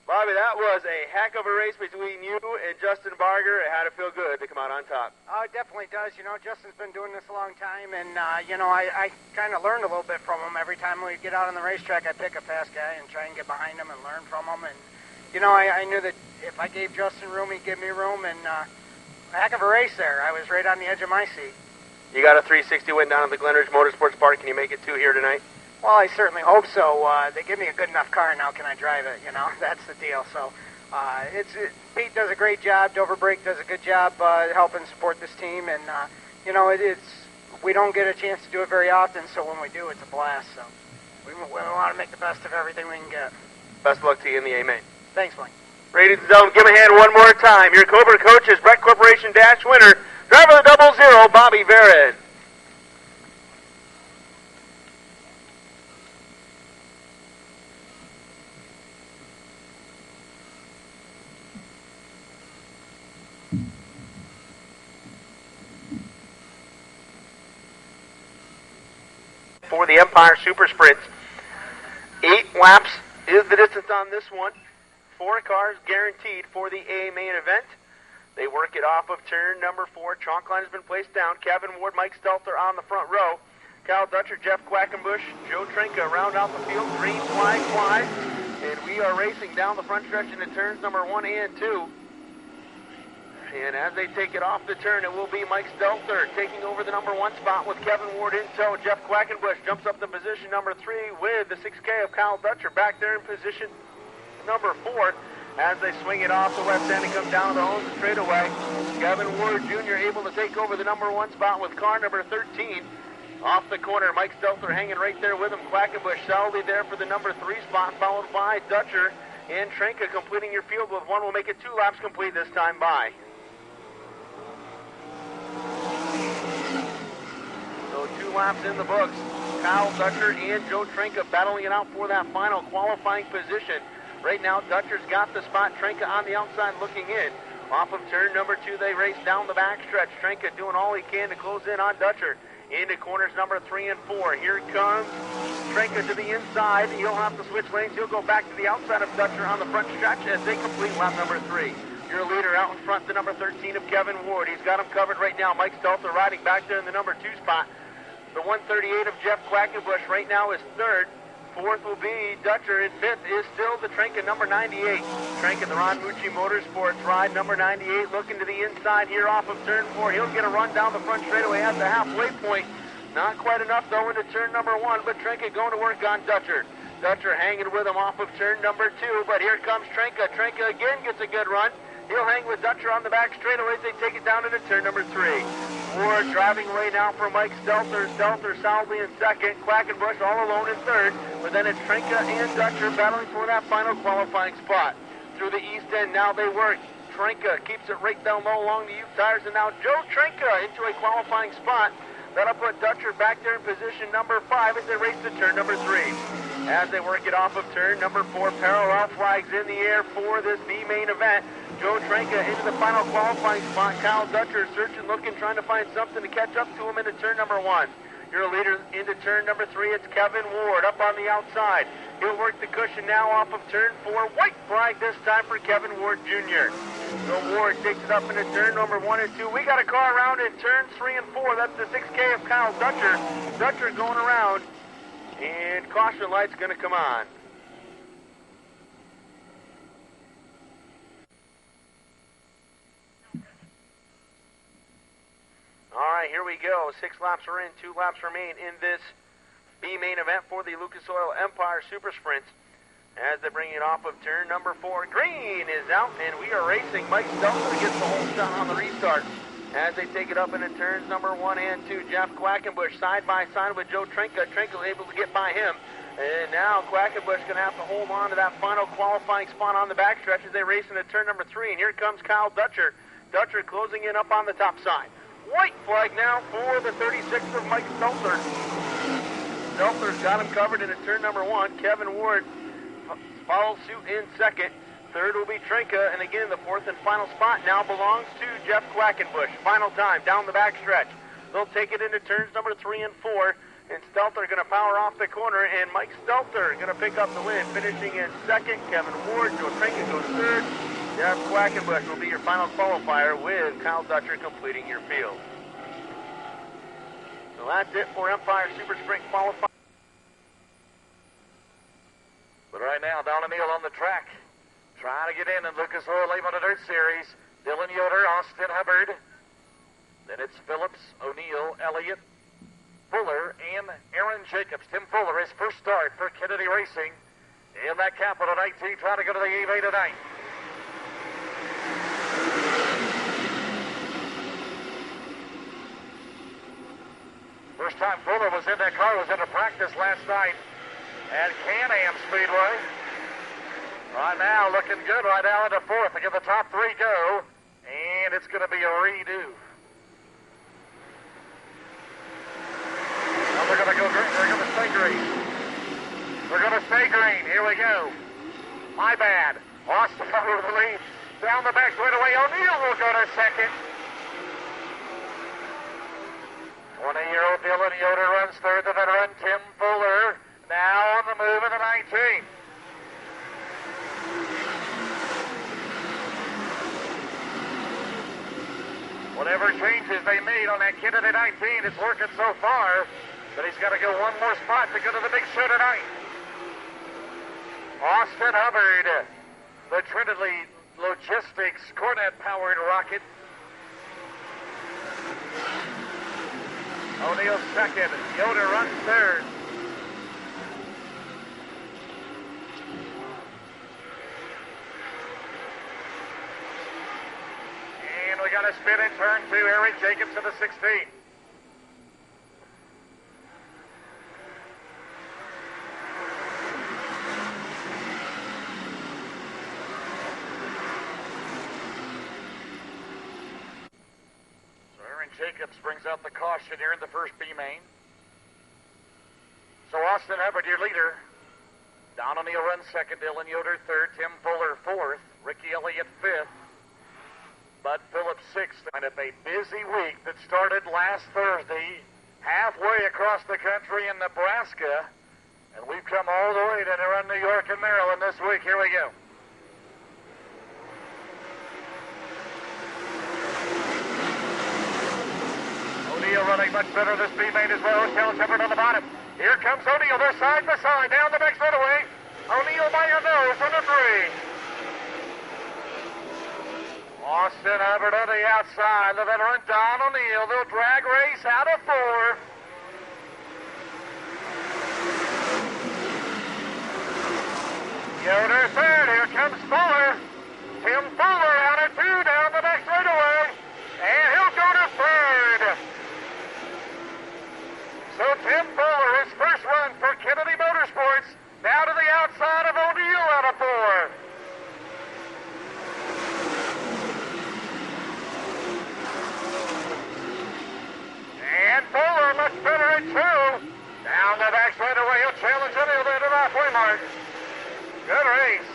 Bobby, that was a heck of a race between you and Justin Barger. It had to feel good to come out on top. Oh, it definitely does. You know, Justin's been doing this a long time, and, I kind of learned a little bit from him. Every time we get out on the racetrack, I pick a fast guy and try and get behind him and learn from him. And, I knew that if I gave Justin room, he'd give me room, and, a heck of a race there. I was right on the edge of my seat. You got a 360 win down at the Glenridge Motorsports Park. Can you make it 2 here tonight? Well, I certainly hope so. They give me a good enough car. Now can I drive it? That's the deal. So Pete does a great job. Dover Brake does a good job helping support this team. And, we don't get a chance to do it very often, so when we do, it's a blast. So we want to make the best of everything we can get. Best of luck to you in the A-Main. Thanks, Mike. Ladies and gentlemen, give a hand one more time. Your Cobra Coaches Breck Corporation Dash winner, driver of the 00, Bobby Barron. For the Empire Super Sprint, 8 laps is the distance on this one. 4 cars guaranteed for the A main event. They work it off of turn number 4. Chalk line has been placed down. Kevin Ward, Mike Stelter on the front row. Kyle Dutcher, Jeff Quackenbush, Joe Trinka round out the field. Green flag flies. And we are racing down the front stretch into turns number 1 and 2. And as they take it off the turn, it will be Mike Stelter taking over the number 1 spot with Kevin Ward in tow. Jeff Quackenbush jumps up to position number 3 with the 6K of Kyle Dutcher back there in position number 4 as they swing it off the west end and come down the home straightaway. Kevin Ward Jr. able to take over the number 1 spot with car number 13. Off the corner, Mike Stelter hanging right there with him. Quackenbush solidly there for the number 3 spot, followed by Dutcher and Trinka completing your field with 1. Will make it 2 laps complete this time by. So 2 laps in the books. Kyle Dutcher and Joe Trinka battling it out for that final qualifying position. Right now, Dutcher's got the spot. Trinka on the outside looking in. Off of turn number 2, they race down the backstretch. Trinka doing all he can to close in on Dutcher. Into corners number 3 and 4. Here comes Trinka to the inside. He'll have to switch lanes. He'll go back to the outside of Dutcher on the front stretch as they complete lap number 3. Your leader out in front, the number 13 of Kevin Ward. He's got him covered right now. Mike Stelter riding back there in the number 2 spot. The 138 of Jeff Quackenbush right now is third. Fourth will be Dutcher, and fifth is still the Trenka number 98. Trenka, the Ron Mucci Motorsports ride, number 98, looking to the inside here off of turn 4. He'll get a run down the front straightaway at the halfway point. Not quite enough, though, into turn number 1, but Trenka going to work on Dutcher. Dutcher hanging with him off of turn number 2, but here comes Trenka. Trenka again gets a good run. He'll hang with Dutcher on the back straightaway as they take it down into turn number 3. Ward driving away now for Mike Stelter. Stelter solidly in second. Quackenbush all alone in third. But then it's Trenka and Dutcher battling for that final qualifying spot. Through the east end now they work. Trenka keeps it right down low along the Ute tires. And now Joe Trenka into a qualifying spot. That'll put Dutcher back there in position number 5 as they race to turn number 3. As they work it off of turn number 4, parallel flags in the air for this B main event. Joe Trenka into the final qualifying spot. Kyle Dutcher searching, looking, trying to find something to catch up to him into turn number 1. Your leader into turn number 3, it's Kevin Ward up on the outside. He'll work the cushion now off of turn 4. White flag this time for Kevin Ward Jr. So Ward takes it up into turn number 1 and 2. We got a car around in turns 3 and 4. That's the 6K of Kyle Dutcher. Dutcher going around, and caution light's going to come on. All right, here we go. 6 laps are in, 2 laps remain in this B main event for the Lucas Oil Empire Super Sprints. As they bring it off of turn number 4, green is out, and we are racing. Mike Stelter gets the whole shot on the restart. As they take it up into turns number 1 and 2, Jeff Quackenbush side by side with Joe Trenka. Trenka able to get by him. And now Quackenbush going to have to hold on to that final qualifying spot on the backstretch as they race into turn number 3. And here comes Kyle Dutcher. Dutcher closing in up on the top side. White flag now for the 36 of Mike Stelter. Stelter's got him covered into turn number 1. Kevin Ward follows suit in second. Third will be Trenka, and again, the fourth and final spot now belongs to Jeff Quackenbush. Final time down the backstretch. They'll take it into turns number 3 and 4, and Stelter going to power off the corner, and Mike Stelter going to pick up the win, finishing in second. Kevin Ward, Joe Trenka goes third. Jeff Quackenbush will be your final qualifier with Kyle Dutcher completing your field. So that's it for Empire Super Sprint qualifying. But right now, Don O'Neill on the track, trying to get in Lucas Oil Late Model Dirt Series. Dylan Yoder, Austin Hubbard. Then it's Phillips, O'Neill, Elliott, Fuller, and Aaron Jacobs. Tim Fuller, his first start for Kennedy Racing. In that Capital 19, trying to go to the E-Bay tonight. First time Fuller was in that car was in a practice last night at Can-Am Speedway. Right now, looking good right now into fourth. Again, the top 3 go, and it's going to be a redo. Now they're going to go green. They're going to stay green. They're going to stay green. Here we go. My bad. Austin over the lead. Down the back straightaway. O'Neill will go to second. 20-year-old Dylan Yoder runs third. The veteran Tim Fuller now on the move in the 19. Whatever changes they made on that kid at the 19, it's working so far, but he's got to go one more spot to go to the big show tonight. Austin Hubbard, the Trinity Logistics Cornet-powered rocket. O'Neill second. Yoder runs third. And we got a spin in turn 2. Aaron Jacobs to the 16. Jacobs brings out the caution here in the first B main. So Austin Hubbard, your leader. Don O'Neill runs second. Dylan Yoder third. Tim Fuller fourth. Ricky Elliott fifth. Bud Phillips sixth. And a busy week that started last Thursday, halfway across the country in Nebraska. And we've come all the way to run New York and Maryland this week. Here we go. O'Neill running much better than Speedway as well. Shell Shepard on the bottom. Here comes O'Neill. They're side by side down the back straightaway. O'Neill by a nose on the 3. Austin Hubbard on the outside. The veteran Don O'Neill. They'll drag race out of 4. Yoder third. Here comes Fuller. Tim Fuller out of 2 down the back straightaway. And he'll go to 3rd. So Tim Fuller, his first run for Kennedy Motorsports, now to the outside of O'Neill out of 4. And Fuller much better at 2. Down the back straightaway, he'll challenge O'Neill there to the halfway mark. Good race.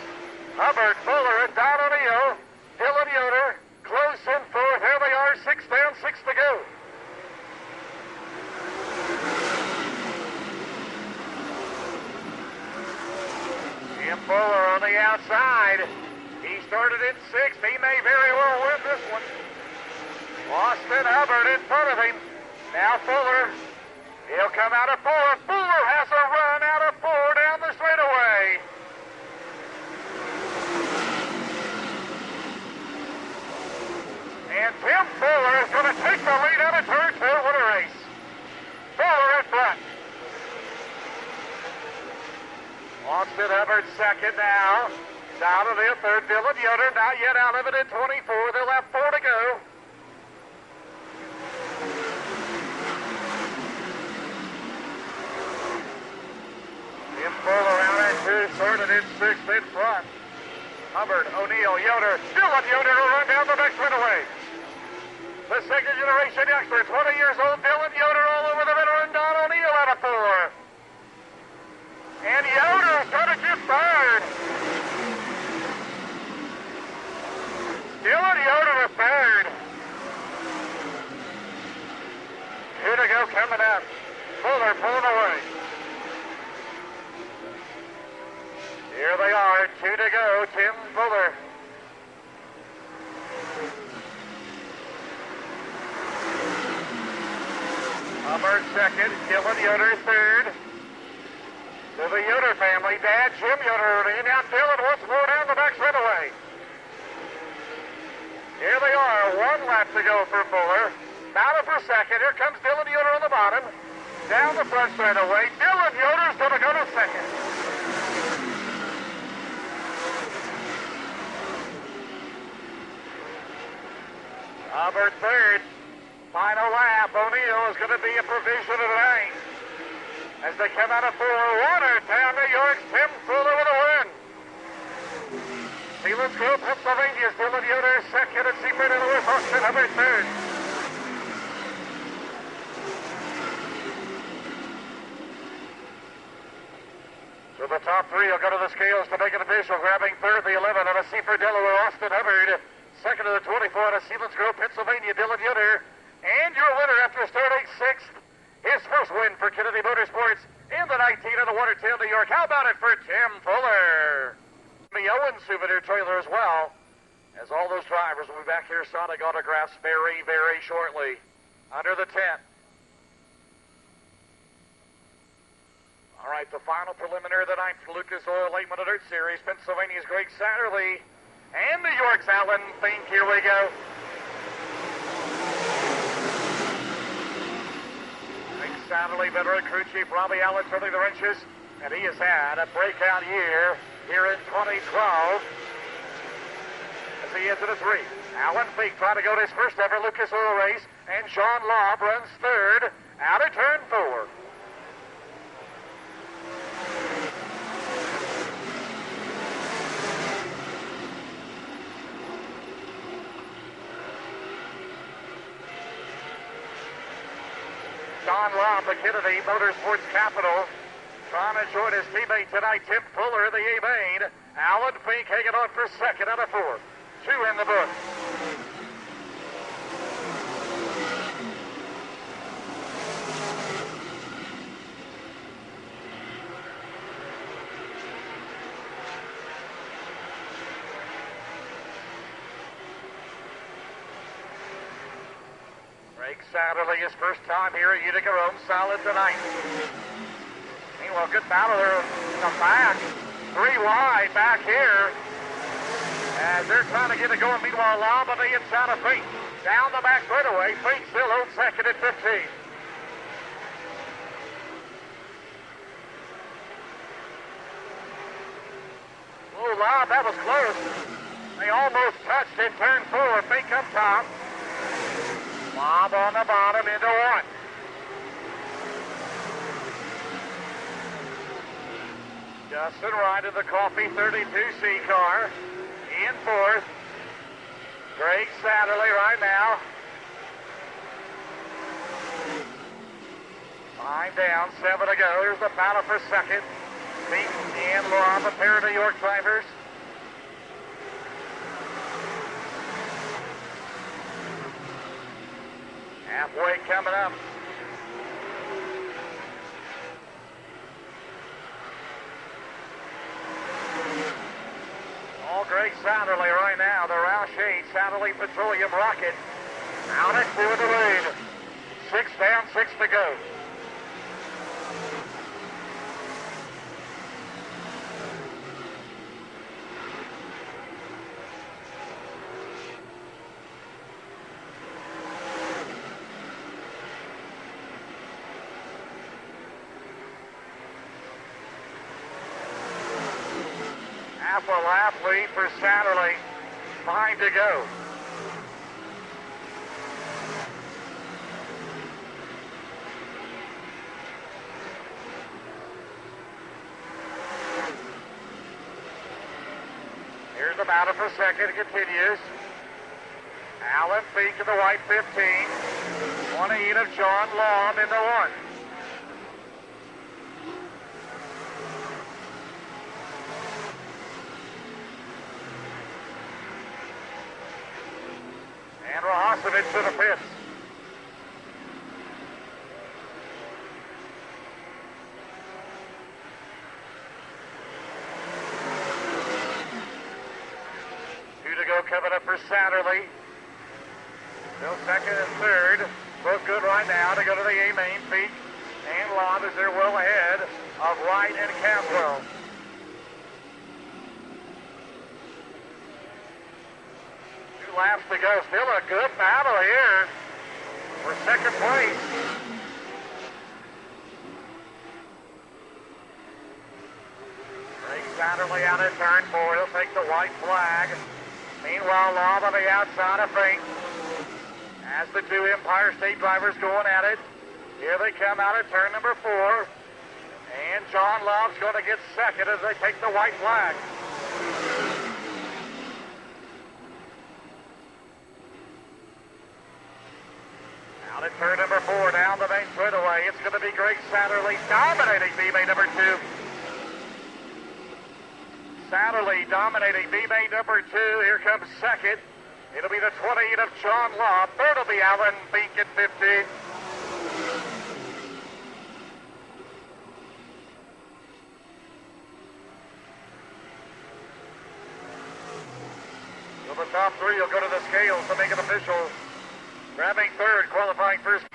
Hubbard, Fuller, and Don O'Neill. Dylan Yoder, close in 4th. Here they are, 6 down, 6 to go. Tim Fuller on the outside. He started in 6th. He may very well win this one. Austin Hubbard in front of him. Now Fuller. He'll come out of 4. Fuller has a run out of 4 down the straightaway. And Tim Fuller is going to take the lead out of turn 2. What a race. Fuller in front. Austin Hubbard second now. Down to the 3rd. Dylan Yoder not yet out of it at 24. They'll have 4 to go. Tim Fuller out at 2. Started in 6th in front. Hubbard, O'Neill, Yoder. Dylan Yoder will run down the next runaway. The second generation youngster, 20 years old, Dylan Yoder all over the veteran Don O'Neill out of 4. And Yoder's going to get 3rd. Dylan Yoder to 3rd. 2 to go coming up. Fuller pulling away. Here they are, 2 to go, Tim Fuller. Hubbard second, Dylan Yoder 3rd. To the Yoder family, Dad, Jim Yoder, and now Dylan once more down the back straightaway. Here they are, 1 lap to go for Fuller. Battle for second, here comes Dylan Yoder on the bottom. Down the front straightaway, Dylan Yoder's going to go to second. Hubbard 3rd. Final lap. O'Neill is going to be a provision of 9. As they come out of 4, Watertown, New York's Tim Fuller with a win. Selinsgrove, Pennsylvania's Dylan Yoder second, and Seaford in the West Austin Hubbard 3rd. So the top 3 will go to the scales to make it official, grabbing 3rd, the 11 out of Seaford, Delaware, Austin Hubbard. Second to the 24 out of Selinsgrove, Pennsylvania, Dylan Yoder. And your winner after starting 6th, his first win for Kennedy Motorsports in the 19 of the Watertown, New York. How about it for Tim Fuller? The Owen souvenir trailer as well, as all those drivers will be back here, Sonic autographs very, very shortly. Under the tent. All right, the final preliminary of the 9th Lucas Oil Late Model Dirt Series. Pennsylvania's Greg Satterley and New York's Alan Fink. Here we go. Satterley, veteran crew chief Robbie Allen turning the wrenches, and he has had a breakout year here in 2012 as he is at a 3. Alan Fink trying to go to his first ever Lucas Oil race, and Sean Lobb runs 3rd out of turn 4. Don Lobb, the Kennedy Motorsports capital, trying to join his teammate tonight, Tim Fuller, the A-Main. Alan Fink hanging on for second out of 4. 2 in the book. Greg Satterley, his first time here at Utica, Rome, solid tonight. Meanwhile, good battle there in the back. 3 wide back here. As they're trying to get it going. Meanwhile, Lob on the inside of Fink. Down the back straightaway. Fink still holds second at 15. Oh, Lob, that was close. They almost touched in turn 4. Fink up top. Lob on the bottom into 1. Justin Wright of the Coffee 32C car in 4th. Greg Satterley right now. 5 down, 7 to go. Here's the battle for second. Fink and Lob, a pair of New York drivers. Halfway coming up. All Greg Satterley right now. The Roush 8 Satterley Petroleum Rocket out at 2 in the lead. 6 down, 6 to go. Half a lap lead for Satterley. 5 to go. Here's the battle for second. It continues. Alan Fink in the white 15. 1-8 of John Long into 1. And Rahosovich to the 5th. Two to go coming up for Satterley. Still second and third. Both good right now to go to the A main. Fink and Lob as they're well ahead of Wright and Caswell. 2 laps to go. Still a good battle here for second place. Greg Satterley out at turn 4. He'll take the white flag. Meanwhile, Lob on the outside of Fink. As the 2 Empire State drivers going at it. Here they come out at turn number 4. And John Lob's going to get second as they take the white flag. Out at turn number 4, down the main straightaway. It's going to be Greg Satterley dominating B-main number 2. Satterley dominating B-main number 2. Here comes second. It'll be the 28 of John Lob. Third will be Alan Fink at 15. So the top 3 will go to the scales to make it official. Grabbing third, qualifying first.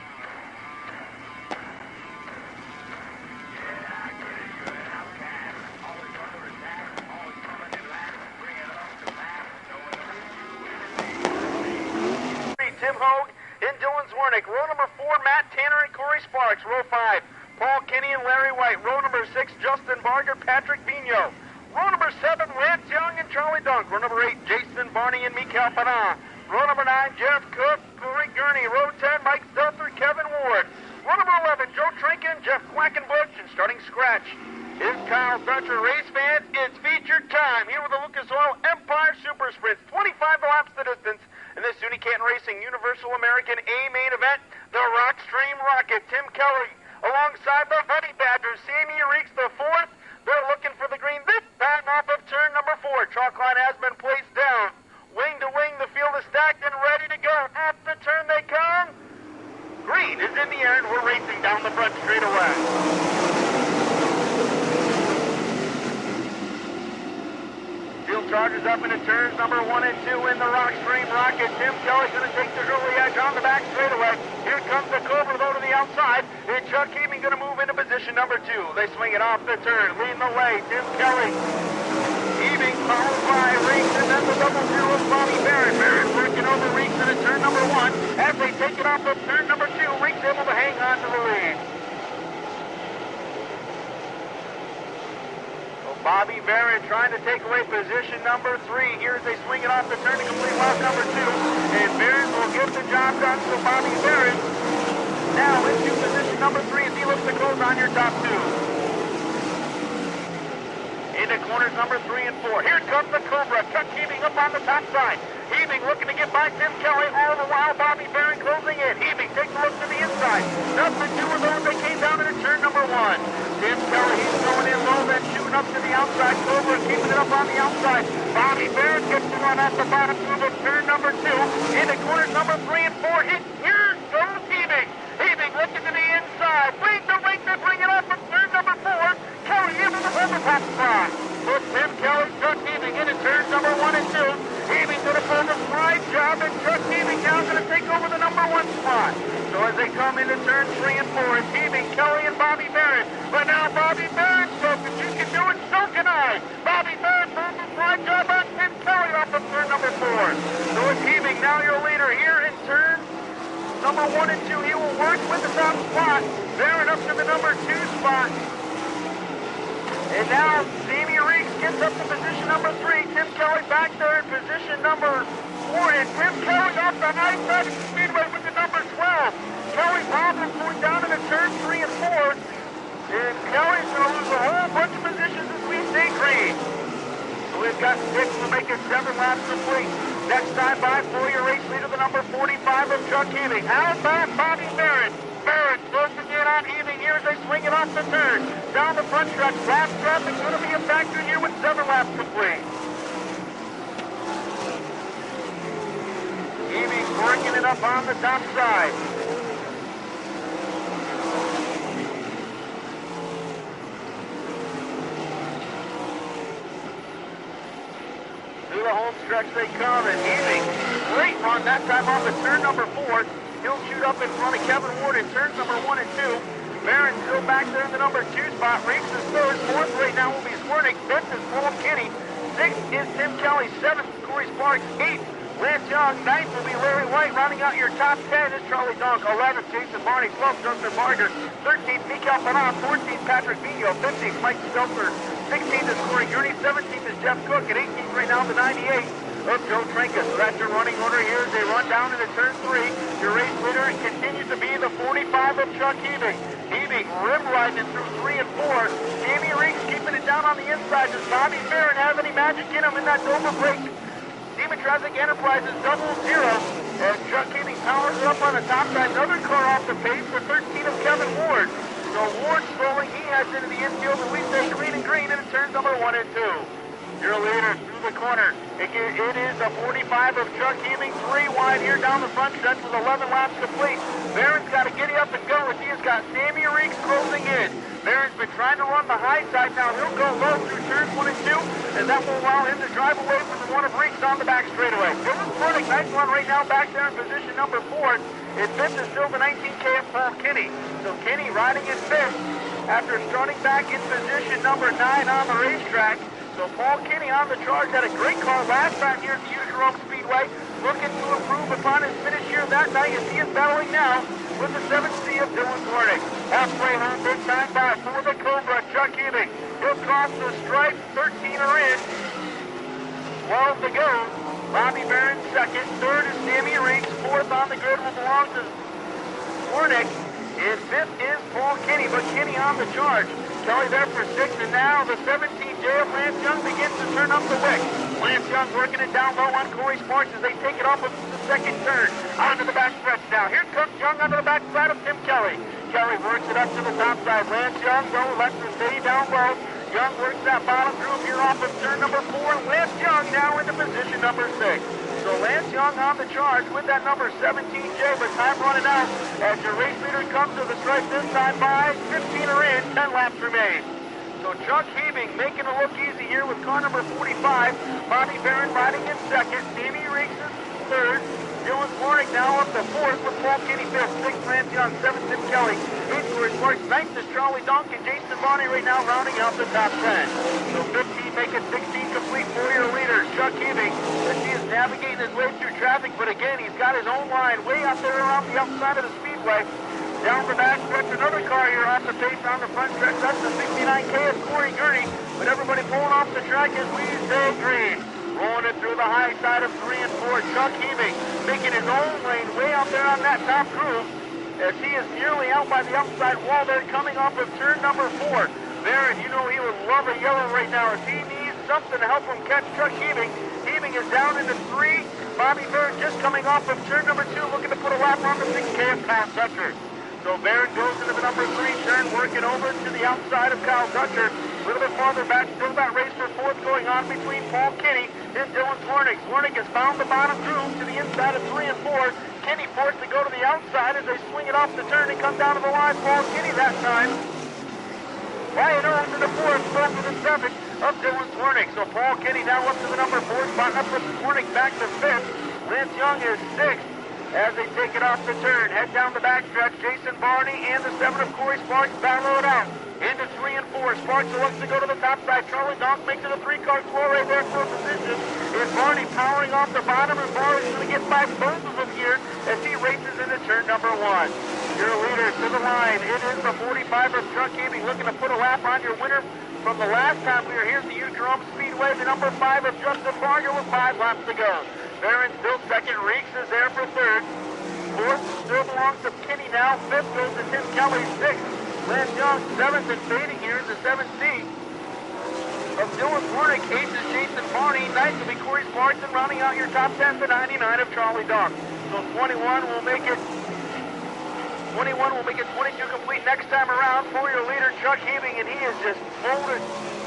Tim Hogue and Dylan Zwernick. Row number 4, Matt Tanner and Corey Sparks. Row 5, Paul Kenny and Larry White. Row number 6, Justin Barger, Patrick Vigneault. Row number 7, Lance Young and Charlie Dunk. Row number 8, Jason Barney and Mikael Panan. Row number 9, Jeff Cook, Corey Gurney. Row 10, Mike Stelter, Kevin Ward. Row number 11, Joe Trinken, Jeff Quackenbush, and starting scratch is Kyle Dutcher. Race fans, it's featured time here with the Lucas Oil Empire Super Sprints. 25 laps the distance in this Unica Racing Universal American A main event. The Rockstream Rocket, Tim Kelly, alongside the Honey Badgers. Sammy Reeks the 4th. They're looking for the green this time off of turn number 4. Chalk line has been placed down. Wing to wing, the field is stacked and ready to go. At the turn they come. Green is in the air, and we're racing down the front straightaway. Field charges races up into turns number 1 and 2 in the Rock Stream Rocket. Tim Kelly going to take the early edge on the back straightaway. Here comes the Cobra though to the outside. And Chuck Heaving going to move into position number 2. They swing it off the turn, leading the way. Tim Kelly. Heaving followed by Reeks, and then the double zero of Bobby Barrett. Barrett working over Reeks into turn number 1. As they take it off of turn number 2, Reeks able to hang on to the lead. Bobby Barrett trying to take away position number 3. Here as they swing it off the turn to complete lap number 2. And Barrett will get the job done. So Bobby Barrett now into position number 3 as he looks to close on your top 2. Into corners number 3 and 4. Here comes the Cobra. Chuck Heaving up on the top side. Heaving looking to get by Tim Kelly. All the while Bobby Barrett closing in. Heaving takes a look to the inside. Number 2 of those that came down into turn number 1. Tim Kelly, he's going in low, then shooting up to the outside. Cobra keeping it up on the outside. Bobby Barrett gets the run off the bottom tube of turn number 2. Into corners number 3 and 4. Here goes Heaving. Heaving looking to the inside. Lead the ring to bring it up from turn number 4. Kelly able to hold the top spot. So Tim Kelly, Chuck Heaving into turns number 1 and 2. Heaving going to pull the stride job, and Chuck Heaving now going to take over the number 1 spot. So as they come into turn 3 and 4, it's Heaving, Kelly, and Bobby Barrett. But now Bobby Barrett spoke, if you can do it, so can I. Bobby Barrett pulls the stride job on Tim Kelly off of turn number 4. So it's Heaving, now your leader here in turn number 1 and 2. He will work with the top spot. Barrett up to the number 2 spot. And now Sammy Reeks gets up to position number 3. Tim Kelly back there in position number 4. And Tim Kelly off the high side of the Speedway with the number 12. Kelly Bobbles going down into turn 3 and 4. And Kelly's going to lose a whole bunch of positions as we stay green. So we've got 6 to make it 7 laps complete. Next time by for your race leader, the number 45 of Chuck Heaving. How about Bobby Barrett? Barrett closing in on Heaving here as they swing it off the turn. Down the front stretch, lap traffic going to be a factor here with 7 laps complete. Heaving working it up on the top side. Through the home stretch they come, and Heaving, great run that time off of turn number 4. He'll shoot up in front of Kevin Ward in turns number 1 and 2. Barrett still back there in the number 2 spot. Reeks is 3rd. 4th right now will be Swernick. 5th is Paul Kinney. 6th is Tim Kelly. 7th, Corey Sparks. 8th, Lance Young. 9th will be Larry White. Rounding out your top 10 is Charlie Donk. 11th, Jason Barney. 12th, Justin Barger. 13th, Mikael Panat. 14th, Patrick Vigno. 15th, Mike Stelter. 16th is Corey Gurney. 17th is Jeff Cook. And 18th right now, the 98. Of Joe Trinkus. So that's your running order here as they run down into turn 3. Your race leader continues to be the 45 of Chuck Heaving. Heaving rim riding through 3 and 4. Jamie Reeks keeping it down on the inside. Does Bobby Barrett have any magic in him in that Dover break? Demotrasic Enterprises 0-0. As Chuck Heaving powers it up on the top side. Another car off the pace for 13 of Kevin Ward. So Ward strolling, he has into the infield, and we stay green and green into turns number 1 and 2. Your leader through the corner. It is the 45 of Chuck Heaving, 3 wide here down the front stretch with 11 laps complete. Barrett's got to giddy up and go as he has got Sammy Reeks closing in. Barrett's been trying to run the high side. Now he'll go low through turns 1 and 2, and that will allow him to drive away from the one of Reeks on the back straightaway. Dylan Swernick, nice one right now back there in position number 4. In 5th is still the 19K of Paul Kinney. So Kinney riding in 5th after starting back in position number 9 on the racetrack. So Paul Kinney on the charge, had a great car last time here at the Utica Speedway, looking to improve upon his finish here that night as he is battling now with the 7C of Dylan Swernick. Halfway home, big time by for the Cobra, Chuck Heaving. He'll cross the stripe, 13 are in, 12 to go. Bobby Barrett 2nd, 3rd is Sammy Reeks, 4th on the grid will belong to Swernick. And 5th is Paul Kinney, but Kinney on the charge. Kelly there for 6th, and now the 17J of Lance Young begins to turn up the wick. Lance Young working it down low on Corey Sparks as they take it off of the 2nd turn. Onto the back stretch now. Here comes Young onto the back side of Tim Kelly. Kelly works it up to the top side. Lance Young, though, lets her stay down low. Young works that bottom groove here off of turn number 4. Lance Young now into position number 6. So Lance Young on the charge with that number 17J, but time running out as your race leader comes to the stripe this time by 15 are in, 10 laps remain. So Chuck Hebing making it look easy here with car number 45. Bobby Barron riding in second. Davey Reeks is third. Dylan Warnick now up to fourth with Paul Kinney fifth. Sixth, Lance Young. Seventh, Tim Kelly. Eighth, Corey Sparks. Ninth is Charlie Donkin. Jason Bonney right now rounding out the top 10. So 15 making 16 complete for your leader, Chuck Hebing, as he is navigating his way through traffic. But again, he's got his own line way out there around the outside of the Speedway. Down the back stretch, another car here off the pace on the front stretch. That's the 69K of Corey Gurney. But everybody pulling off the track as we say green. Rolling it through the high side of 3 and 4. Chuck Hebing making his own lane way out there on that top groove as he is nearly out by the outside wall there coming off of turn number 4. Barron, you know he would love a yellow right now as he needs something to help him catch Chuck Hebing. Hebing is down into 3. Bobby Barron just coming off of turn number 2 looking to put a lap on the 6K of Kyle Dutcher. So Barron goes into the number 3 turn, working over to the outside of Kyle Dutcher. A little bit farther back, still that race for fourth going on between Paul Kinney and Dylan Swarnick. Swarnick has found the bottom groove to the inside of 3 and 4. Kinney forced to go to the outside as they swing it off the turn and come down to the line. Paul Kinney that time. Ryan Owens to the 4th, spoke to the 7th of Dylan Swarnick. So Paul Kinney now up to the number 4 spot, up with Swarnick back to 5th. Lance Young is 6th. As they take it off the turn, head down the backstretch, Jason Barney and the 7 of Corey Sparks battle it out. Into 3 and 4. Sparks looks to go to the top side. Charlie Donk makes it a 3-car score right there for a position. And Barney powering off the bottom, and Barney's going to get by both of them here as he races into turn number 1. Your leader to the line. It is the 45 of Chuck Hebing looking to put a lap on your winner from the last time we were here at the Utica Speedway. The number 5 of Justin Barger with 5 laps to go. Barron still second. Reeks is there for third. Fourth still belongs to Kinney now. Fifth goes to Tim Kelly. Sixth, Lance Young. Seventh and fading here is the 7C of Dylan Warnick. Eighth is Jason Barney. Ninth will be Corey Sparks, and rounding out your top 10, the 99 of Charlie Donk. So 21 will make it 22 complete next time around for your leader, Chuck Hebing, and he is just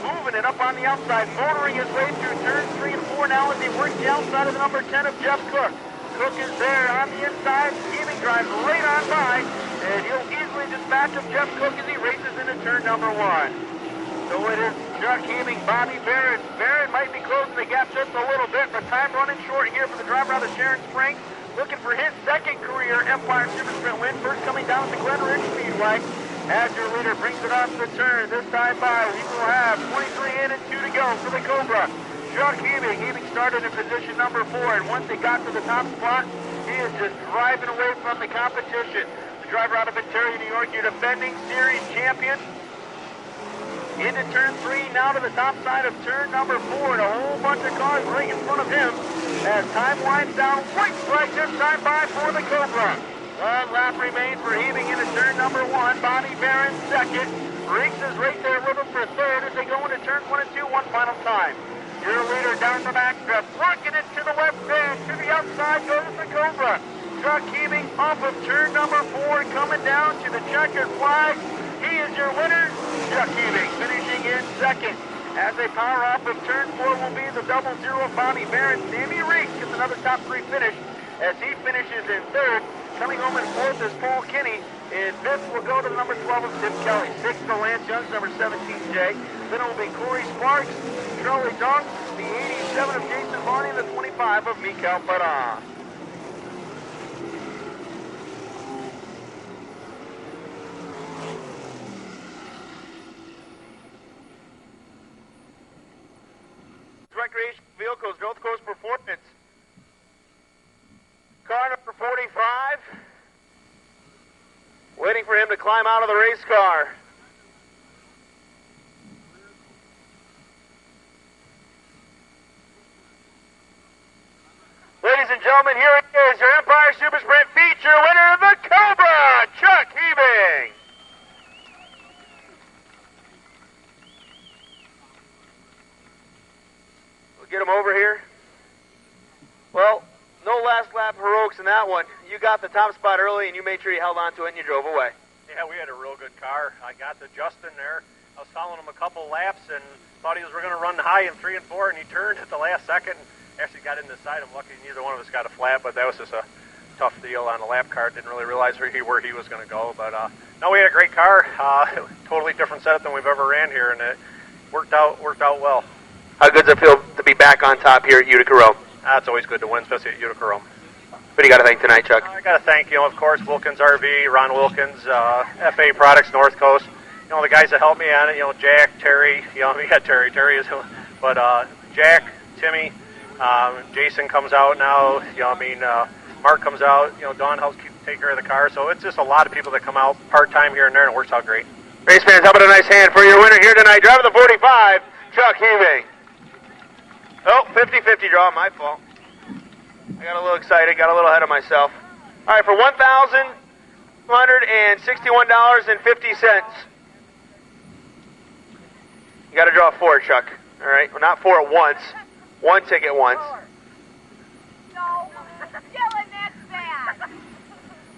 moving it up on the outside, motoring his way through turns 3 and 4 now as he works the outside of the number 10 of Jeff Cook. Cook is there on the inside. Hebing drives right on by, and he'll easily dispatch of Jeff Cook as he races into turn number 1. So it is Chuck Hebing, Bobby Barron. Barron might be closing the gap just a little bit, but time running short here for the driver out of Sharon Springs, looking for his second career Empire Super Sprint win. First coming down to Glen Ridge Speedway. As your leader brings it off the turn, this time by, we will have 23 in and 2 to go for the Cobra. Chuck Hebing. Hebing started in position number 4, and once he got to the top spot, he is just driving away from the competition. The driver out of Ontario, New York, your defending series champion. Into turn 3, now to the top side of turn number 4, and a whole bunch of cars right in front of him. As time winds down, white flag this time by for the Cobra. One lap remains for Hebing into turn number 1. Bobby Barron second. Reeks is right there with him for third as they go into turn 1 and 2 one final time. Your leader down the backstretch, working it to the left band. To the outside goes the Cobra. Chuck Hebing off of turn number 4, coming down to the checkered flag. He is your winner. Chuck Hebing finishing in second. As they power off of turn 4 will be the 00 Bobby Barron. Sammy Reeks gets another top 3 finish as he finishes in third. Coming home in fourth is Paul Kinney. In fifth will go to the number 12 of Tim Kelly. Sixth to Lance Young's number 17, Jay. Then it will be Corey Sparks, Charlie Donk, the 87 of Jason Barney, and the 25 of Mikael Padon. Recreation Vehicles, North Coast Performance. Car number 45. Waiting for him to climb out of the race car. Ladies and gentlemen, here he is, your Empire Super Sprint feature winner, the Cobra, Chuck Hebing. We'll get him over here. Well, no last lap heroics in that one. You got the top spot early, and you made sure you held on to it, and you drove away. Yeah, we had a real good car. I got to Justin there. I was following him a couple laps and thought he was going to run high in 3 and 4, and he turned at the last second. Actually got in the side. I'm lucky neither one of us got a flat, but that was just a tough deal on the lap car. Didn't really realize where he was going to go, but No, we had a great car. Totally different setup than we've ever ran here, and it worked out well. How good does it feel to be back on top here at Utica Rome? It's always good to win, especially at Utica Rome. What do you got to thank tonight, Chuck? I got to thank, of course, Wilkins RV, Ron Wilkins, FA Products, North Coast. The guys that helped me on it, Jack, Terry, we got Terry is, but Jack, Timmy, Jason comes out now, Mark comes out, Dawn helps take care of the car, so it's just a lot of people that come out part-time here and there, and it works out great. Race fans, how about a nice hand for your winner here tonight, driving the 45, Chuck Heaving. Oh, 50-50 draw, my fault. I got a little excited, got a little ahead of myself. All right, for $1,261.50. You got to draw 4, Chuck. All right, well, not 4 at once. 1 ticket once. No, Dylan, that's bad.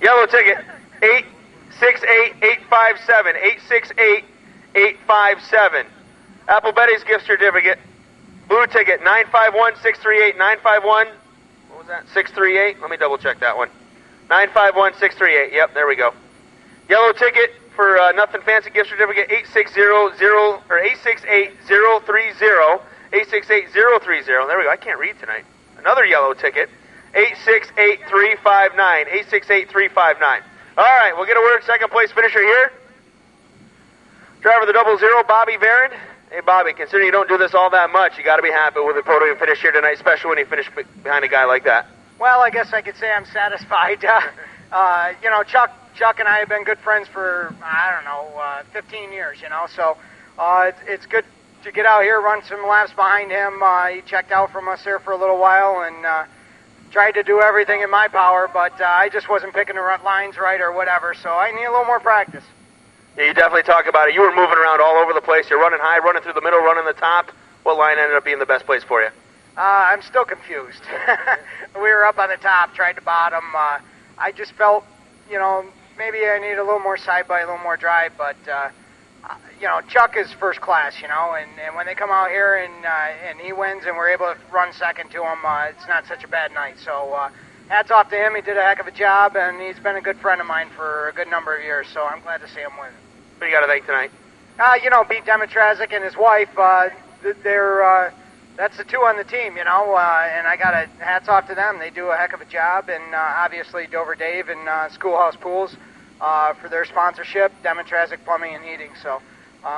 Yellow ticket, 868857. 868857. Apple Betty's gift certificate. Blue ticket, 951638. 951. What was that? 638. Let me double check that one. 951638. Yep, there we go. Yellow ticket for Nothing Fancy gift certificate, 8680 or 868030. 868030. There we go. I can't read tonight. Another yellow ticket, 868359. 868359. All right, we'll get a word. Second place finisher here. Driver of the 00, Bobby Varon. Hey, Bobby, considering you don't do this all that much, you got to be happy with the podium finish here tonight, especially when you finish behind a guy like that. Well, I guess I could say I'm satisfied. Chuck and I have been good friends for, 15 years, so it's good to get out here, run some laps behind him. He checked out from us there for a little while and tried to do everything in my power, but I just wasn't picking the run lines right or whatever, so I need a little more practice. Yeah, you definitely talk about it. You were moving around all over the place. You're running high, running through the middle, running the top. What line ended up being the best place for you? I'm still confused. We were up on the top, tried to bottom. I just felt, maybe I need a little more side by, a little more drive, but, Chuck is first class, and when they come out here and he wins and we're able to run second to him, it's not such a bad night. So hats off to him. He did a heck of a job, and he's been a good friend of mine for a good number of years, so I'm glad to see him win. What do you got to thank tonight? Pete Demetrazik and his wife, that's the two on the team, and I got hats off to them. They do a heck of a job, and obviously Dover Dave and Schoolhouse Pools for their sponsorship, Demetrazik Plumbing and Heating. So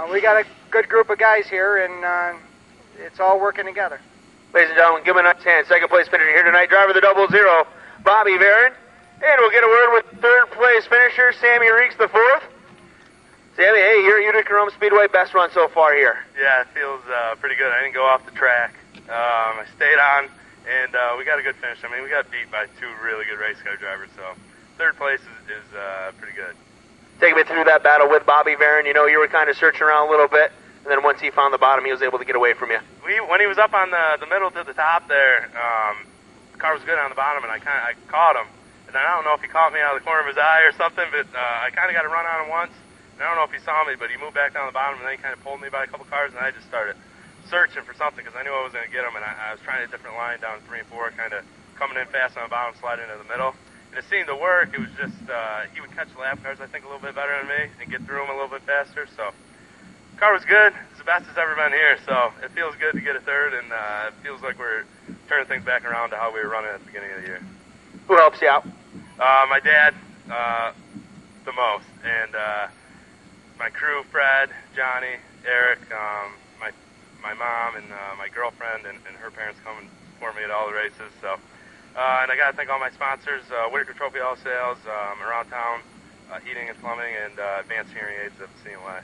we got a good group of guys here, and it's all working together. Ladies and gentlemen, give him a nice hand. Second place finisher here tonight, driver of the 00, Bobby Varon. And we'll get a word with third place finisher, Sammy Reeks, the 4th. Sammy, hey, you're at Utica Rome Speedway, best run so far here. Yeah, it feels pretty good. I didn't go off the track. I stayed on, and we got a good finish. I mean, we got beat by 2 really good race car drivers, so third place is pretty good. Take me through that battle with Bobby Varon. You were kind of searching around a little bit, and then once he found the bottom, he was able to get away from you. When he was up on the middle to the top there, the car was good on the bottom, and I caught him. And I don't know if he caught me out of the corner of his eye or something, but I kind of got a run on him once. I don't know if he saw me, but he moved back down the bottom, and then he kind of pulled me by a couple cars, and I just started searching for something because I knew I was going to get him, and I was trying a different line down 3 and 4, kind of coming in fast on the bottom, sliding into the middle. And it seemed to work. It was just he would catch the lap cars, I think, a little bit better than me and get through them a little bit faster. So the car was good. It's the best it's ever been here, so it feels good to get a third, and it feels like we're turning things back around to how we were running at the beginning of the year. Who helps you out? My dad, the most, and my crew, Fred, Johnny, Eric, my mom, and my girlfriend, and her parents come and support me at all the races. So, and I got to thank all my sponsors, Utica Trophy All Sales, Around Town, Heating and Plumbing, and Advanced Hearing Aids of CNY.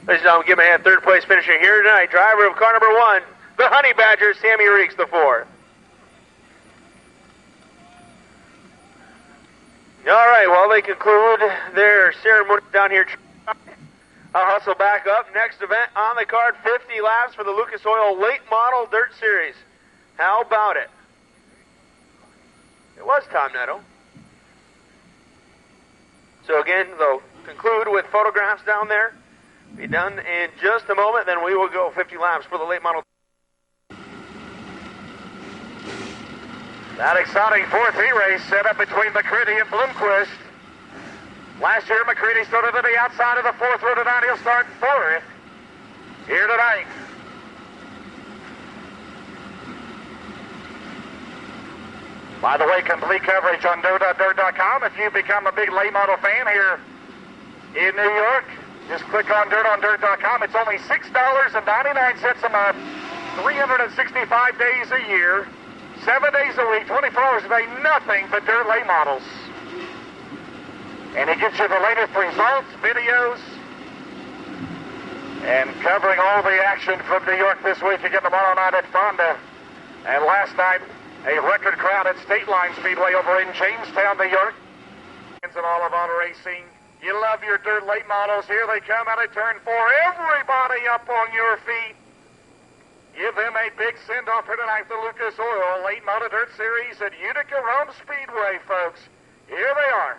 Ladies and gentlemen, give him a hand. Third place finisher here tonight, driver of car number 1, the Honey Badger, Sammy Reeks, the 4th. All right, well, they conclude their ceremony down here. I'll hustle back up. Next event on the card, 50 laps for the Lucas Oil Late Model Dirt Series. How about it? It was Tom Netto. So again, they'll conclude with photographs down there. Be done in just a moment, then we will go 50 laps for the Late Model. That exciting 4-3 race set up between McCready and Bloomquist. Last year, McCready started to the outside of the fourth row tonight. He'll start fourth here tonight. By the way, complete coverage on dirt.com. If you become a big late model fan here in New York, just click on dirt.com. It's only $6.99 a month, 365 days a year, 7 days a week, 24 hours a day, nothing but dirt late models. And it gets you the latest results, videos, and covering all the action from New York this week again tomorrow night at Fonda. And last night, a record crowd at State Line Speedway over in Jamestown, New York. And all of auto racing. You love your dirt late models. Here they come out of turn 4. Everybody up on your feet. Give them a big send-off for tonight, the Lucas Oil Late Model Dirt Series at Utica Rome Speedway, folks. Here they are.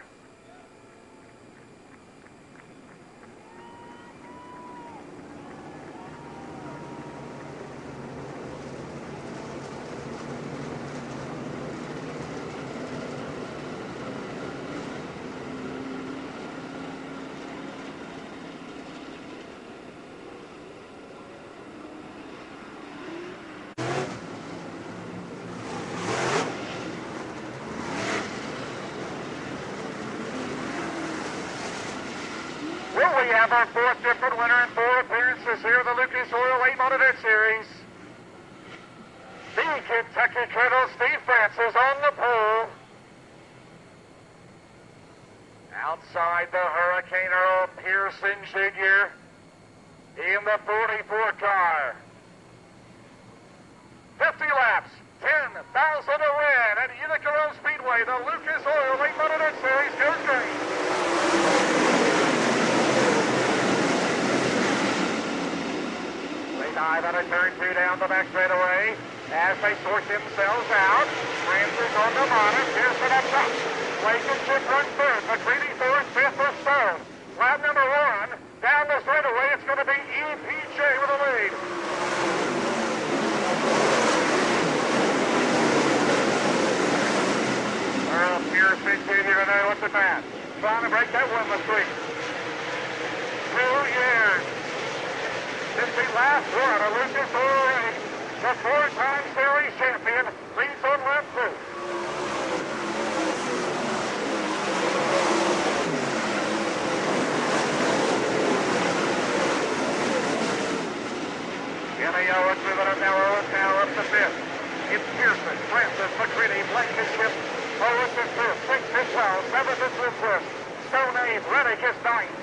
We have our fourth different winner in 4 appearances here in the Lucas Oil Late Model Dirt Series. The Kentucky Colonel Steve Francis on the pole. Outside the Hurricane Earl Pearson Jr. in the 44 car. 50 laps, 10,000 to win at Utica Rome Speedway. The Lucas Oil Late Model Dirt Series goes green. Dive out of turn 2 down the back straightaway as they sort themselves out. Francis on the bottom, Pearson up top. Blankenship runs third, McCready fourth, fifth or Stone. Lap number 1, down the straightaway, it's going to be EPJ with the lead. Earl Pearson Jr. and what's the man? Trying to break that winless streak. 2 years. Since the last run of Lucas Oil race, the 4-time series champion leads on lap 2. Jimmy Owens moving up now up to 5th. It's Pearson, Francis, McCready, Blankenship, Owens is 5th, 6th is Wells, 7th is Woodworth, Stone 8th, Reddick is 9th.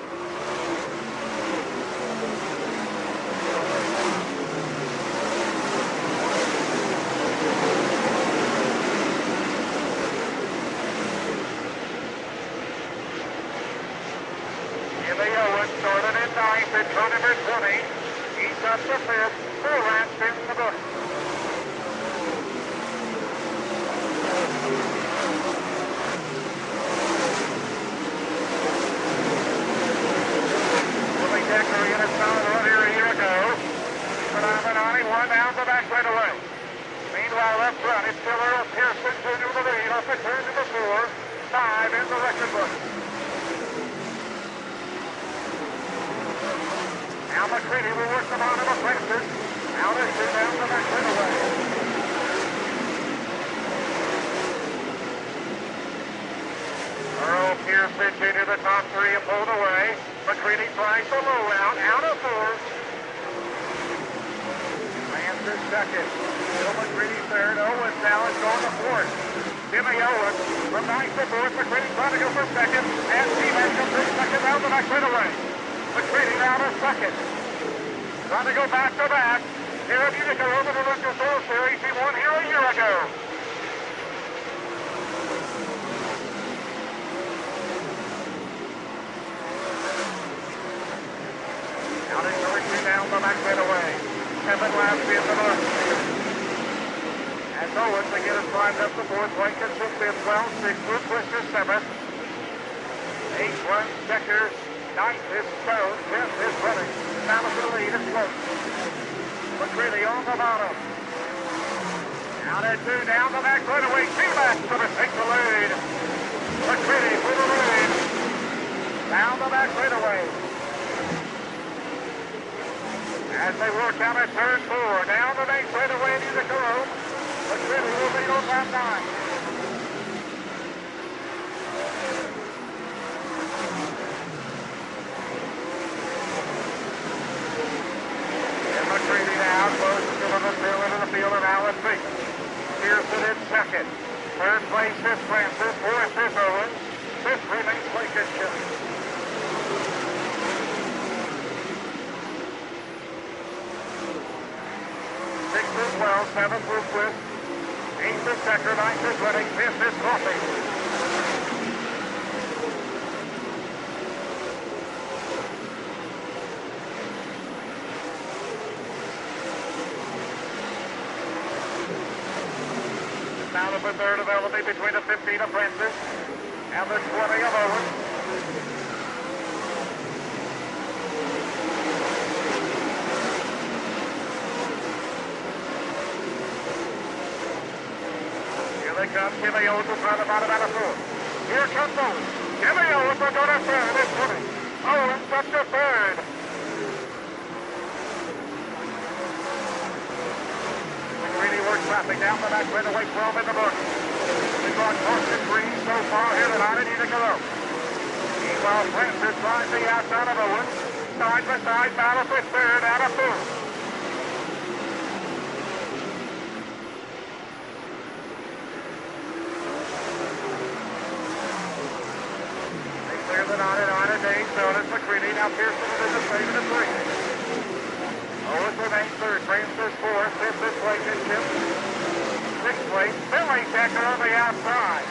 Started in 9th at turn number 20. He's up to 5th. 4 laps in the book. Willie Decker in a solid run here a year ago. But on the 91 down the back right away. Meanwhile, up front, it's still Earl Pearson Jr. with the lead off at turn number 4. 5 in the record book. Now McCready will work the bottom of Francis. Now they're 2 down the back away. Earl Pearson Jr. the top 3 and pulled away. McCready tries the low route. Out of 4. Francis second. Bill McCready third. Owens now is going to 4th. Jimmy Owens from 9th to 4th. McCready trying to go for second. And T-Man comes in second down the back away. McCready now to second. Trying to go back to back. Here at Utica over the Lucas Oil Series. He won here a year ago. Out in turn 2 down the back away. 7 laps in the book. As Owens again has climbed up the 4th. Blankenship 5th, Wells 6th, Woodworth 7th. 8th runs Decker. 9th is Stone, 10th is Reddick. Now to the lead is Sloat. McCready on the bottom. Out at 2 down the back right away. T-Max going to take the lead. McCready for the lead. down the back straightaway. As they work out at turn 4, down the main straightaway in Utica Road. The Trinity will lead on lap 9. McCready now closes to the tail end of the field of Allen Peak. Pearson in second. Third place is Francis. Fourth is Owens. Fifth remains Blankenship. Sixth is Wells. Seventh is Swift. Eighth is Decker. Ninth is Redding. Fifth is Coffee. Now the third of Ellaby between the 15 of Francis and the 20 of Owens. Here they come. Timmy Owens will try the bottom out of fourth. Here comes Owens. Timmy Owens will go to third. It's 20. Owens up to third. Traffic down the back straightaway, 12 in the book. We've got caution green so far here tonight at Utica Road. Meanwhile, Francis tries the outside of Owens. Side by side battle for third out of fourth. They clear the 99 of Dave Jonas, McCready. Now Pearson is a 7 and 3. Owens remains third, Francis fourth, fifth is Blankenship. Sixth place, Billy Decker on the outside.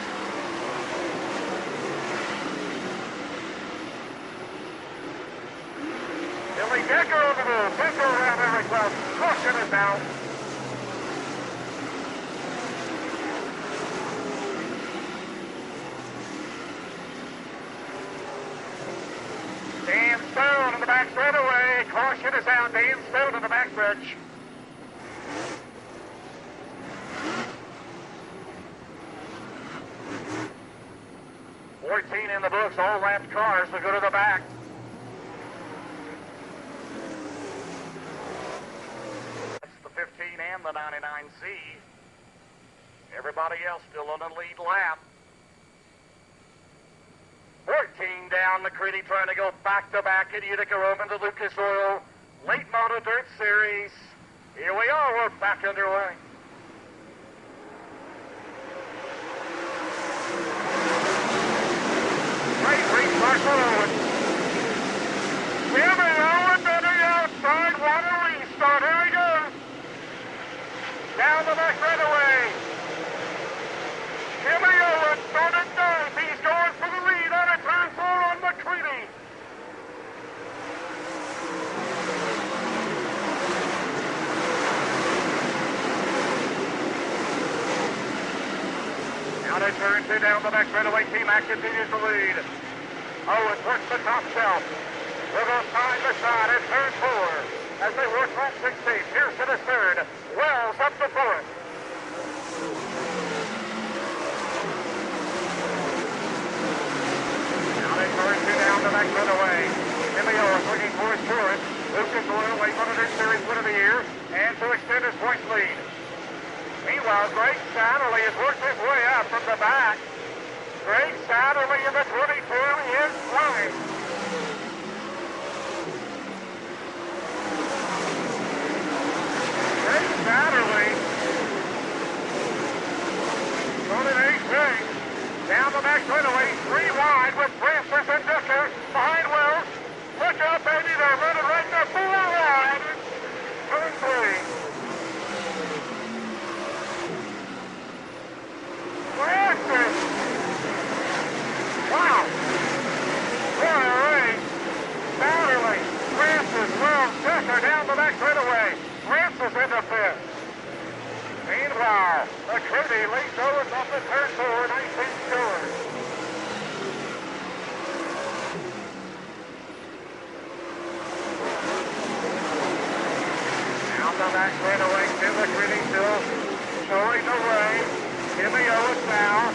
Billy Decker on the move, Decker around every club, caution is out. Dan Stone in the back straightaway. Caution is out. Dan Stone in the back stretch. In the books, all lapped cars will go to the back. That's the 15 and the 99C. Everybody else still on the lead lap. 14 down, McCready trying to go back-to-back at Utica Road into Lucas Oil. Late Model Dirt Series. Here we are, we're back underway. Great race, Marshall Owens. Jimmy Owens on the outside, what a restart, here he goes. Down the back right away. Jimmy Owens started ninth, he's going for the lead on a turn 4 on McCready. Now to turn 2 down the back right away, T-Mac continues to lead. Owens works the top shelf. We'll go side by side at turn 4 as they work lap 16. Pearson is third. Wells up to fourth. Now they turn 2 down the back right away. Timmy Owens looking for his fourth. Lucas Oil, late Model Dirt Series win of the year, and to extend his point lead. Meanwhile, Greg Satterley has worked his way up from the back. Greg Satterley in the 22 is flying. Greg Satterley on an 8-wing. Down the back straightaway, 3 wide with Francis and Decker behind Wells. Look up, baby, they're running right there, 4 wide. Turn 3. Francis! Wow! What a race! Satterley, Francis, Wells, Decker down the back straightaway. Francis into fifth. Meanwhile, McCready leads Owens off the turn 4, 19 scores. Down the back straightaway, Tim McCready still showing the way. Timmy Owens now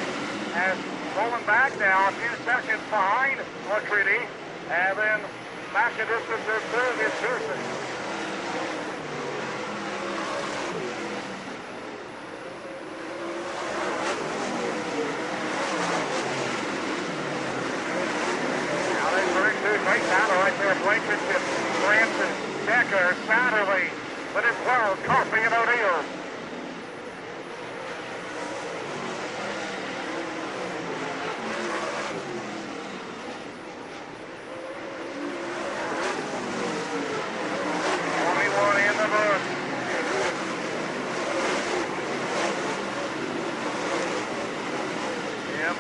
has pulling back now a few seconds behind McCready. And then back a distance in third is Pearson. Now they bring two great battle right there. Blankenship, Francis, Decker, Satterley, but it's Wells, Coffey, and O'Neill.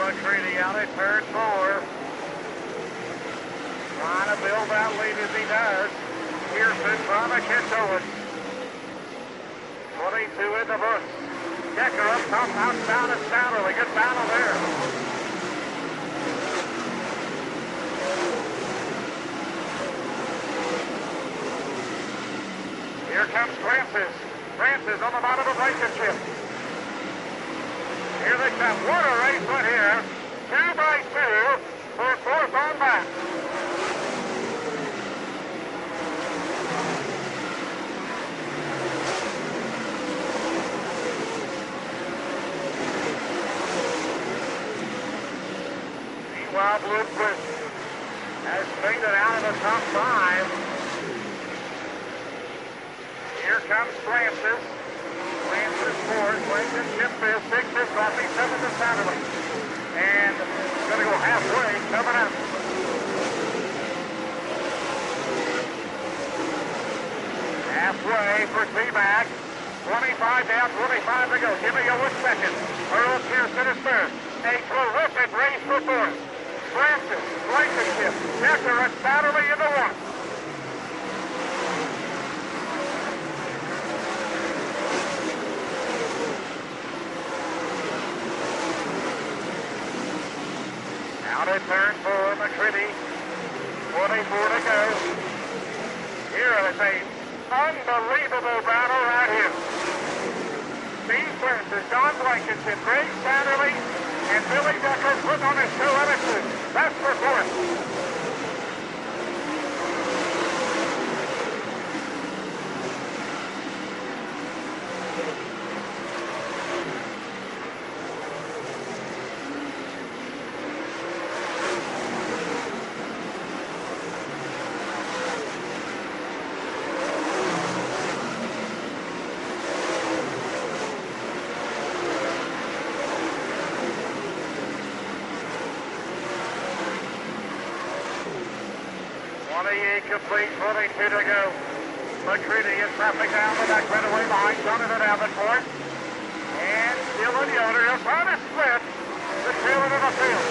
McCready out at turn 4. Trying to build that lead as he does. Pearson trying to catch Owens. 22 in the books. Decker up top, outbound and Satterley. Good battle there. Here comes Francis. Francis on the bottom of Blankenship. Here they come. What a race right here. 2 by 2 for fourth on back. Meanwhile, Bloomquist has made it out of the top 5. Here comes Francis. Francis fourth, Blankenship fifth, sixth is Coffey, seventh is Satterley. And going to go halfway, coming up. Halfway for T-Mac. 25 down, 25 to go. Jimmy Owens second. Earl Pearson is third. A terrific race for fourth. Francis, Blankenship, Decker, and Satterley into one. Out at turn 4, McCready. 24 to go. Here is an unbelievable battle right here. Steve Francis, Don Blankenship, Greg Satterley, and Billy Decker put on a show attitude. That's for fourth. Complete, 22 to go. McCready is trapping down the back right away behind Jonathan Davenport. And Dylan Yoder is trying to split the tail end of the field.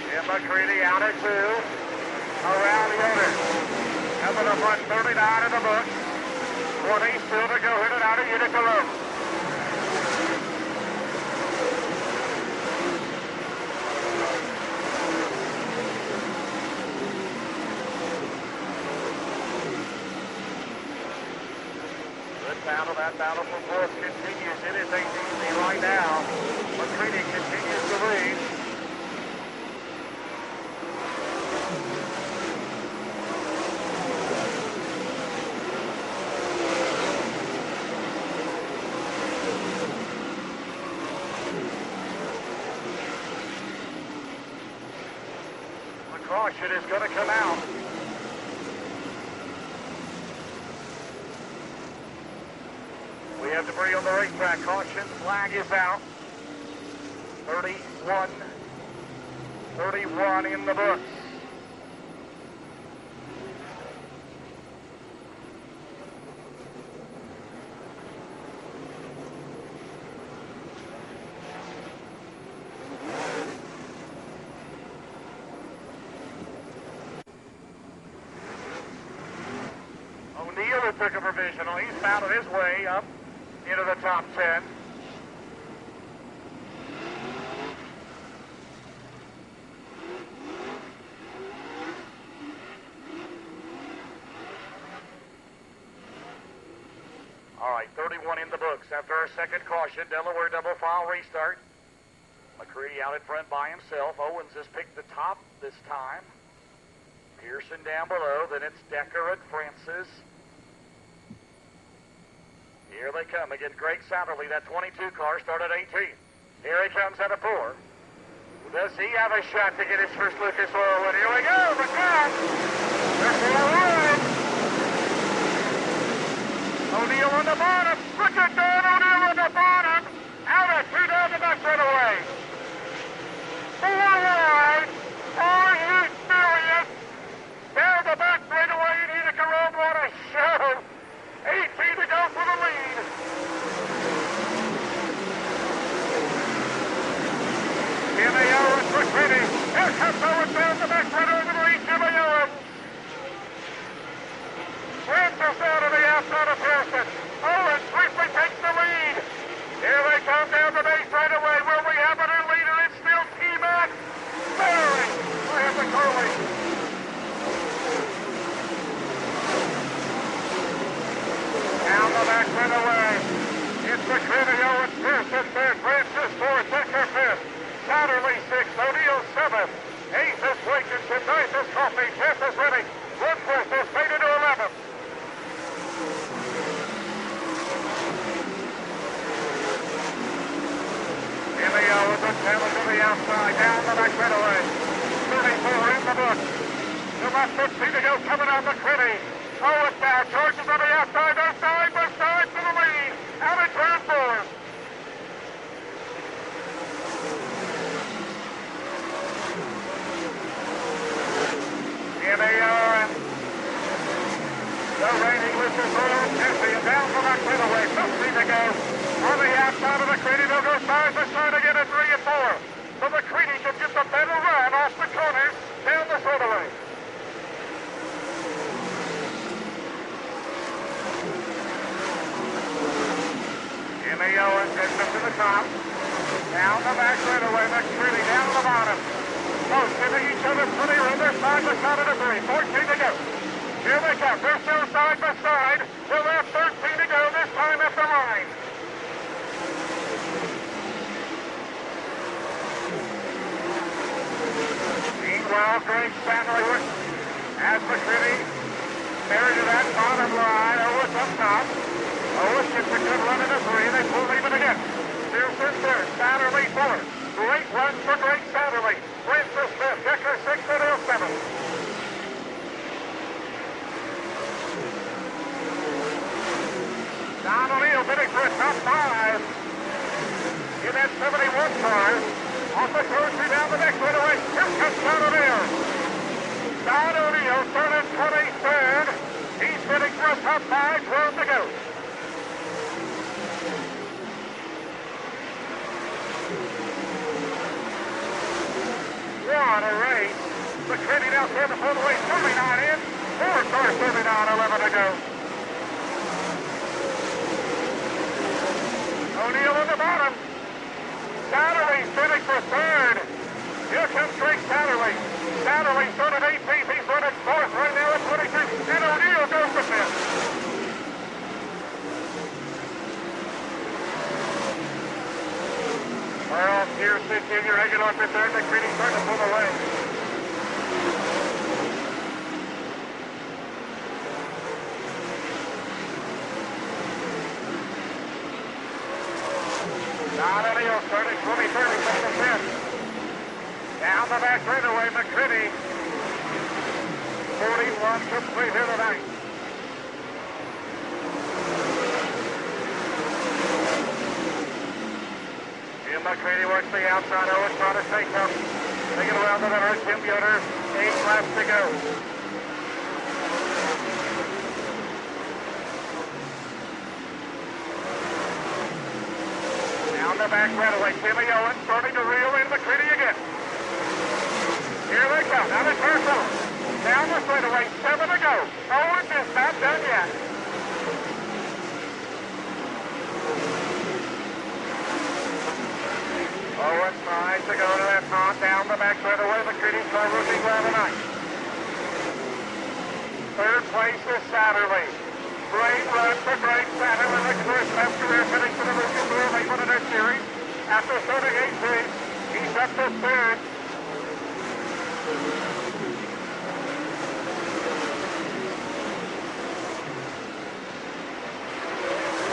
Jim McCready out at 2. Around Yoder. Coming up on 39 in the book. 20 still to go, hit it out of Utica Road. Good battle, that battle for fourth continues. It is easy right now. McCready continues to lead. Caution is going to come out. We have debris on the racetrack. Caution flag is out. 31 in the books. O'Neill took a provisional. He's found his way up into the top 10. 31 in the books. After our second caution, Delaware double file restart. McCready out in front by himself. Owens has picked the top this time. Pearson down below. Then it's Decker and Francis. Here they come again. Greg Satterley, that 22 car, started 18th. Here he comes out of 4. Does he have a shot to get his first Lucas Oil win? Here we go, McCann. They're forward. O'Neill on the bottom. Look at that, O'Neill on the bottom. Out of 2 down the back straightaway. 4 wide. Are you serious? Down the back straightaway in Utica Road. What a show. 18 to go for the lead. Jimmy Owens for Kenny. Here comes Owens down the back straightaway to the lead. Jimmy Owens. Francis out of the outside of Pearson. Owens briefly takes the lead. Here they come down the base right away. Will we have a new leader? It's still T-Mac. Barely. We have the Curly. Down the back right away. It's McCready, Owens, Pearson, third. Francis, fourth. Decker, fifth. Satterley, sixth. O'Neill, seventh. Eighth is Blankenship. Ninth is Coffey. 10th is Rennie. Woodworth is faded to 11th. Jimmy Owens and Taylor to the outside, down the back right away. 34 in the book. Still about 15 to go, coming on McCready. Owens now, charges on the outside, side by side for the lead. Out of turn 4. Jimmy Owens. The reigning Lucas Oil champion down the back right away, 15 to go. On the outside of McCready, they'll go side by side again at 3 and 4. So McCready can get the better run off the corners down the straightaway. Jimmy Owens gets up to the top. Down the back straightaway, McCready down to the bottom. Both giving each other plenty room. They're side by side at a 3. 14 to go. Here they come. They're still side by side. They'll have 13 to go this time at the line. Meanwhile, Greg Stanley as McCready married to that bottom line. Owens up top. Owens gets a good run in the 3. They pull even again. Pearson third. Satterley fourth. Great run for Greg Satterley. Francis fifth. Decker sixth. And Hill seventh. Don O'Neill bidding for a top 5 in that 71 car. Off the third tree down the next right away. Here comes Don O'Neill. Don O'Neill turning 23rd. He's bidding for a top 5. 12 to go. What a race. McCready now toward the full way. 39 in. 4 cars 39. 11 to go. O'Neill on the bottom. Satterley's bidding for third. Here comes Greg Satterley. Satterley started 18th. He's running fourth right now at 22. And O'Neill goes to fifth. Well, Pearson Jr. hanging on for third. McCready starting to pull away. Don O'Neill started 23rd, he's up to 10th. Down the back straightaway, McCready. 41 complete here tonight. Jim McCready works the outside. Owens trying to take them. Taking around to the hurt Tim Yoder. 8 laps to go. Down the back right away. Timmy Owens starting to reel in McCready again. Here they come. Out of turn 4. Down the straightaway. 7 to go. Owens is not done yet. Owens tries to go to that top. Down the back straightaway. McCready's car looking well tonight. Third place is Satterley. Great run for Greg Satter in the first lap career finish for the Lucas Oil 800 Series. After starting 8th, he's up to third.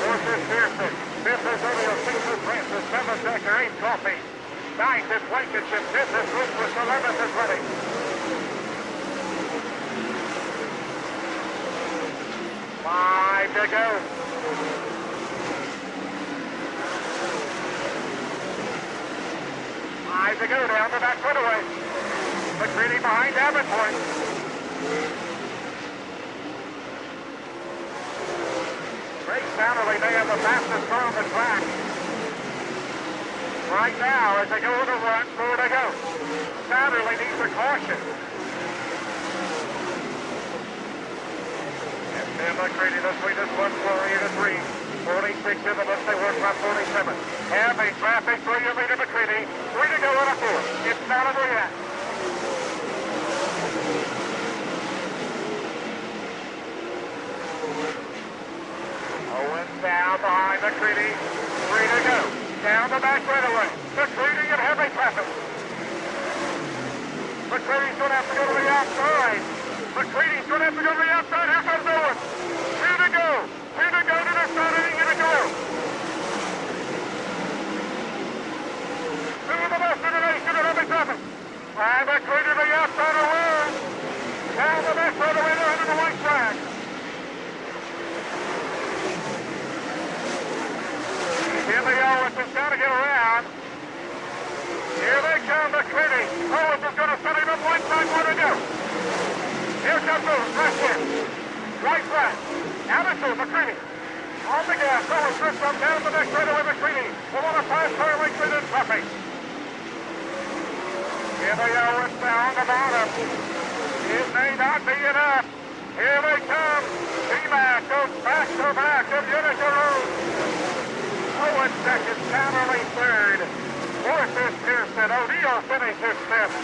Fourth is Pearson. Fifth is O'Neill. Sixth is Francis. Seventh, Decker. Eighth, Coffee. Ninth is Blankenship. Tenth is Rufus. 11th is Redding. 5 to go. 5 to go down the back straightaway. McCready behind Davenport. Greg Satterley may have the fastest car on the track. Right now, as they go to the run, 4 to go. Satterley needs a caution. And McCready this way, this one, 48 to 3. 46 in the list, they work by 47. Heavy traffic, 3 to lead to McCready. 3 to go on a 4. It's not over yet. Owens down behind McCready. 3 to go. Down the back straightaway. McCready in heavy traffic. McCready's going to have to go to the outside. McCready's going to have to go to the outside. Here comes Owens. 2 to go. 2 to go to the start of Utica. 2 of the best in the nation in heavy traffic. And McCready to the outside of Owens. Down the back straightaway. They're into the white flag. Jimmy Owens has got to get around. Here they come, McCready. Owens is going to set him up one side, 1 to go. Here comes Owens, right here. Right flat. Out of 2, McCready. On the gas, Owens drifts up down the next straightaway, McCready. Will want to pass car length in traffic. Jimmy Owens down the bottom. It may not be enough. Here they come. T-Mac goes back to back of Utica Road. Owens second, Satterley third. Fourth is Pearson. O'Neill finishes fifth.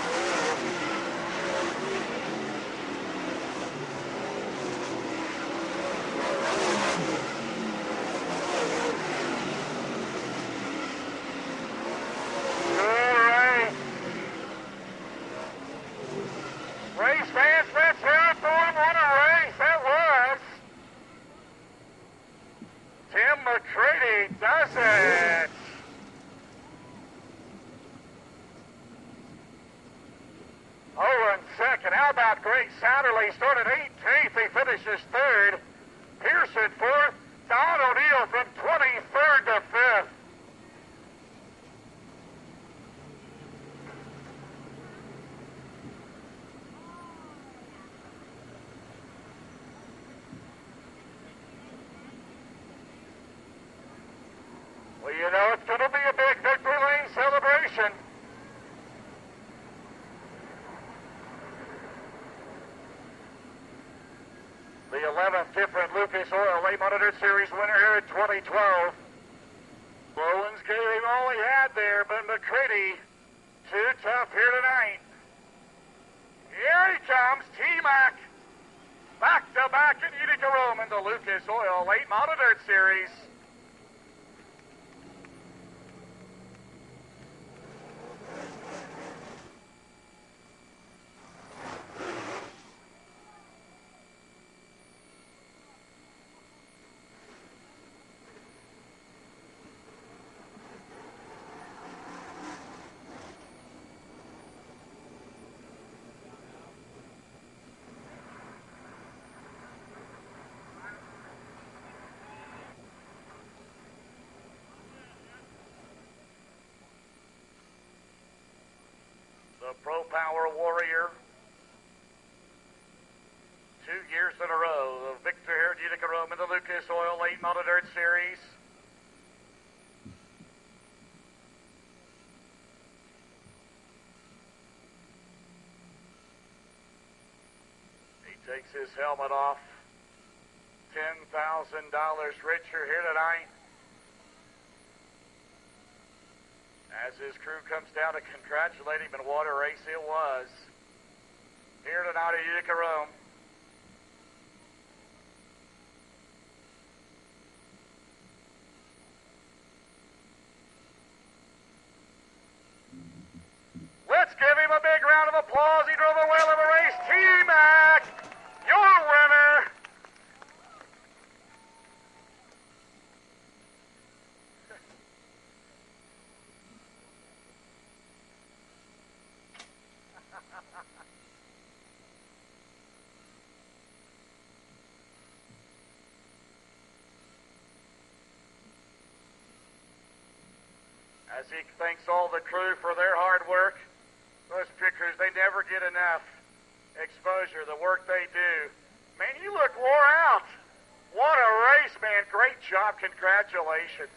Good race. Race fans, let's hear it for him. What a race that was. Tim McCready does it. Owens second. How about Greg Satterley? Started 18th. He finishes third. Pearson fourth. Don O'Neill from 23rd to 5th. Well, you know, it's going to be a big victory lane celebration. The 11th different Lucas Oil Late Monitor Series winner here in 2012. Owens gave him all he had there, but McCready, too tough here tonight. Here he comes, T-Mac. Back-to-back in Utica Rome in the Lucas Oil Late Monitor Series. The Pro Power Warrior. 2 years in a row. The victor here at Utica Rome in the Lucas Oil Late Model Dirt Series. He takes his helmet off. $10,000 richer here tonight. As his crew comes down to congratulate him, and what a race it was. Here tonight at Utica Rome. give him a big round of applause. He drove a whale of a race. T-Mac, your winner. As he thanks all the crew for their hard work. Those pit crews, they never get enough exposure, the work they do. Man, you look wore out. What a race, man. Great job. Congratulations.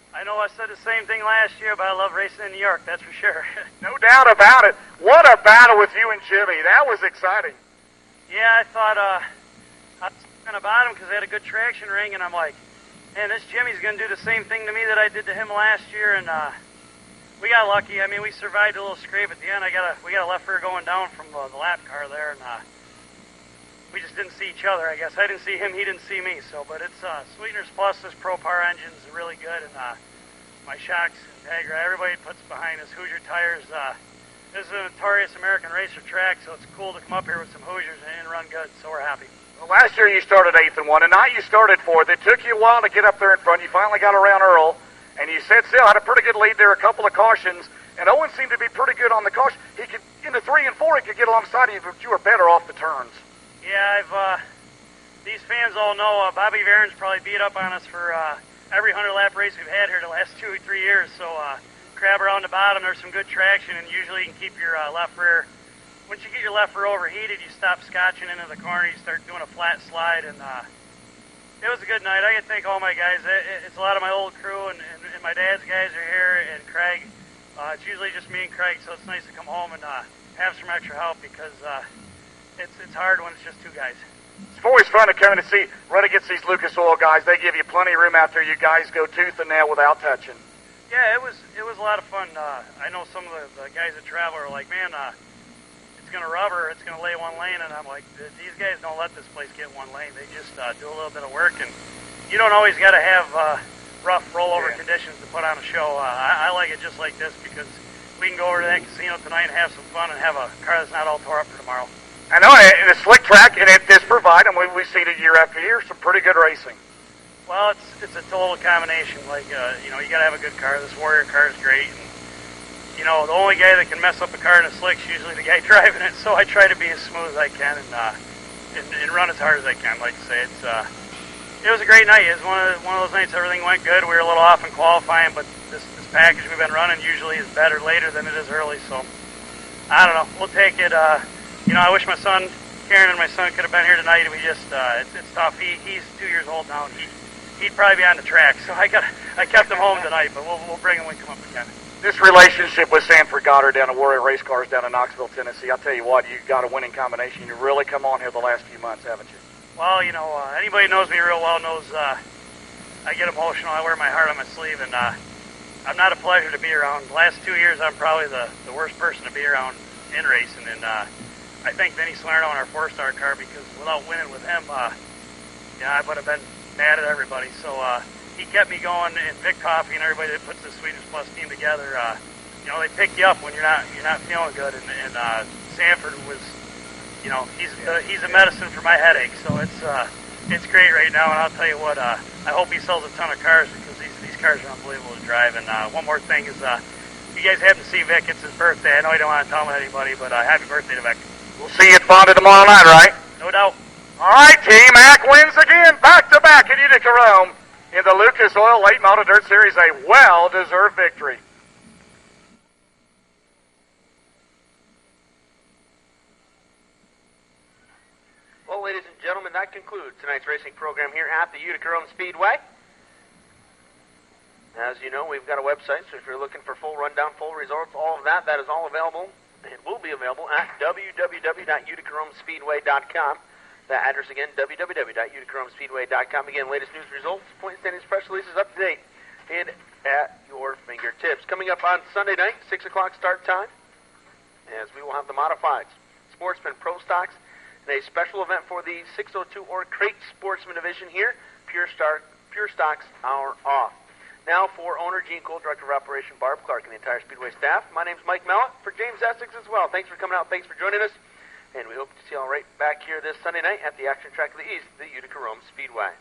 I know I said the same thing last year, but I love racing in New York, that's for sure. No doubt about it. What a battle with you and Jimmy. That was exciting. Yeah, I thought I was thinking about him because they had a good traction ring, and I'm like, man, this Jimmy's going to do the same thing to me that I did to him last year, and we got lucky. I mean, we survived a little scrape at the end. We got a left rear going down from the lap car there, and we just didn't see each other, I guess. I didn't see him, he didn't see me. So, but it's Sweeteners Plus, this Pro Power engine's really good, and my shocks, Integra, everybody puts behind us. Hoosier tires. This is a notorious American racer track, so it's cool to come up here with some Hoosiers and run good. So we're happy. Well, last year you started 8th and 1, and now you started 4th. It took you a while to get up there in front. You finally got around Earl, and you set still, had a pretty good lead there, a couple of cautions, and Owen seemed to be pretty good on the caution. He could, in the 3 and 4, he could get alongside of you, but you were better off the turns. Yeah, these fans all know Bobby Varen's probably beat up on us for every 100-lap race we've had here the last 2 or 3 years. So crab around the bottom, there's some good traction, and usually you can keep your left rear. Once you get your left rear overheated, you stop scotching into the corner, you start doing a flat slide, and it was a good night. I can thank all my guys. It's a lot of my old crew, and my dad's guys are here, and Craig. It's usually just me and Craig, so it's nice to come home and have some extra help because it's hard when it's just two guys. It's always fun to come in and see, run against these Lucas Oil guys. They give you plenty of room out there. You guys go tooth and nail without touching. Yeah, it was a lot of fun. I know some of the guys that travel are like, man, it's going to rubber, it's going to lay one lane, and I'm like, these guys don't let this place get one lane. They just do a little bit of work, and you don't always got to have rough rollover conditions to put on a show. I like it just like this because we can go over to that casino tonight and have some fun and have a car that's not all tore up for tomorrow. I know, and a slick track, and it does provide, and we've seen it year after year, some pretty good racing. Well, it's a total combination. Like, you got to have a good car. This Warrior car is great. And, the only guy that can mess up a car in a slick is usually the guy driving it. So I try to be as smooth as I can and run as hard as I can. Like I say, it was a great night. It was one of those nights everything went good. We were a little off in qualifying, but this package we've been running usually is better later than it is early. So I don't know. We'll take it. I wish my son, Karen, and my son could have been here tonight. We just, it's tough. He's 2 years old now, and he'd probably be on the track. So I kept him home tonight, but we'll bring him when we come up again. This relationship with Sanford Goddard down at Warrior Race Cars down in Knoxville, Tennessee, I'll tell you what, you got a winning combination. You really come on here the last few months, haven't you? Well, anybody who knows me real well knows I get emotional. I wear my heart on my sleeve, and I'm not a pleasure to be around. The last 2 years, I'm probably the worst person to be around in racing, and I thank Vinny Salerno in our 4-star car because without winning with him, I would have been mad at everybody. So he kept me going, and Vic Coffey and everybody that puts the Sweetness Plus team together, they pick you up when you're not feeling good. And Sanford was, he's a medicine for my headache. So it's great right now. And I'll tell you what, I hope he sells a ton of cars because these cars are unbelievable to drive. And one more thing is, if you guys happen to see Vic, it's his birthday. I know you don't want to tell anybody, but happy birthday to Vic. We'll see you at Fonda tomorrow night, right? No doubt. All right, T-Mac wins again, back-to-back at Utica, Rome in the Lucas Oil Late Model Dirt Series, a well-deserved victory. Well, ladies and gentlemen, that concludes tonight's racing program here at the Utica Rome Speedway. As you know, we've got a website, so if you're looking for full rundown, full results, all of that is all available. It will be available at www.uticaromespeedway.com. That address again, www.uticaromespeedway.com. Again, latest news, results, point standings, press releases, up to date, and at your fingertips. Coming up on Sunday night, 6 o'clock start time, as we will have the Modifieds, Sportsman Pro Stocks, and a special event for the 602 or Crate Sportsman Division here, Pure Stocks Hour Off. Now for owner Gene Cole, Director of Operation Barb Clark, and the entire Speedway staff. My name's Mike Mellett for James Essex as well. Thanks for coming out. Thanks for joining us. And we hope to see you all right back here this Sunday night at the Action Track of the East, the Utica Rome Speedway.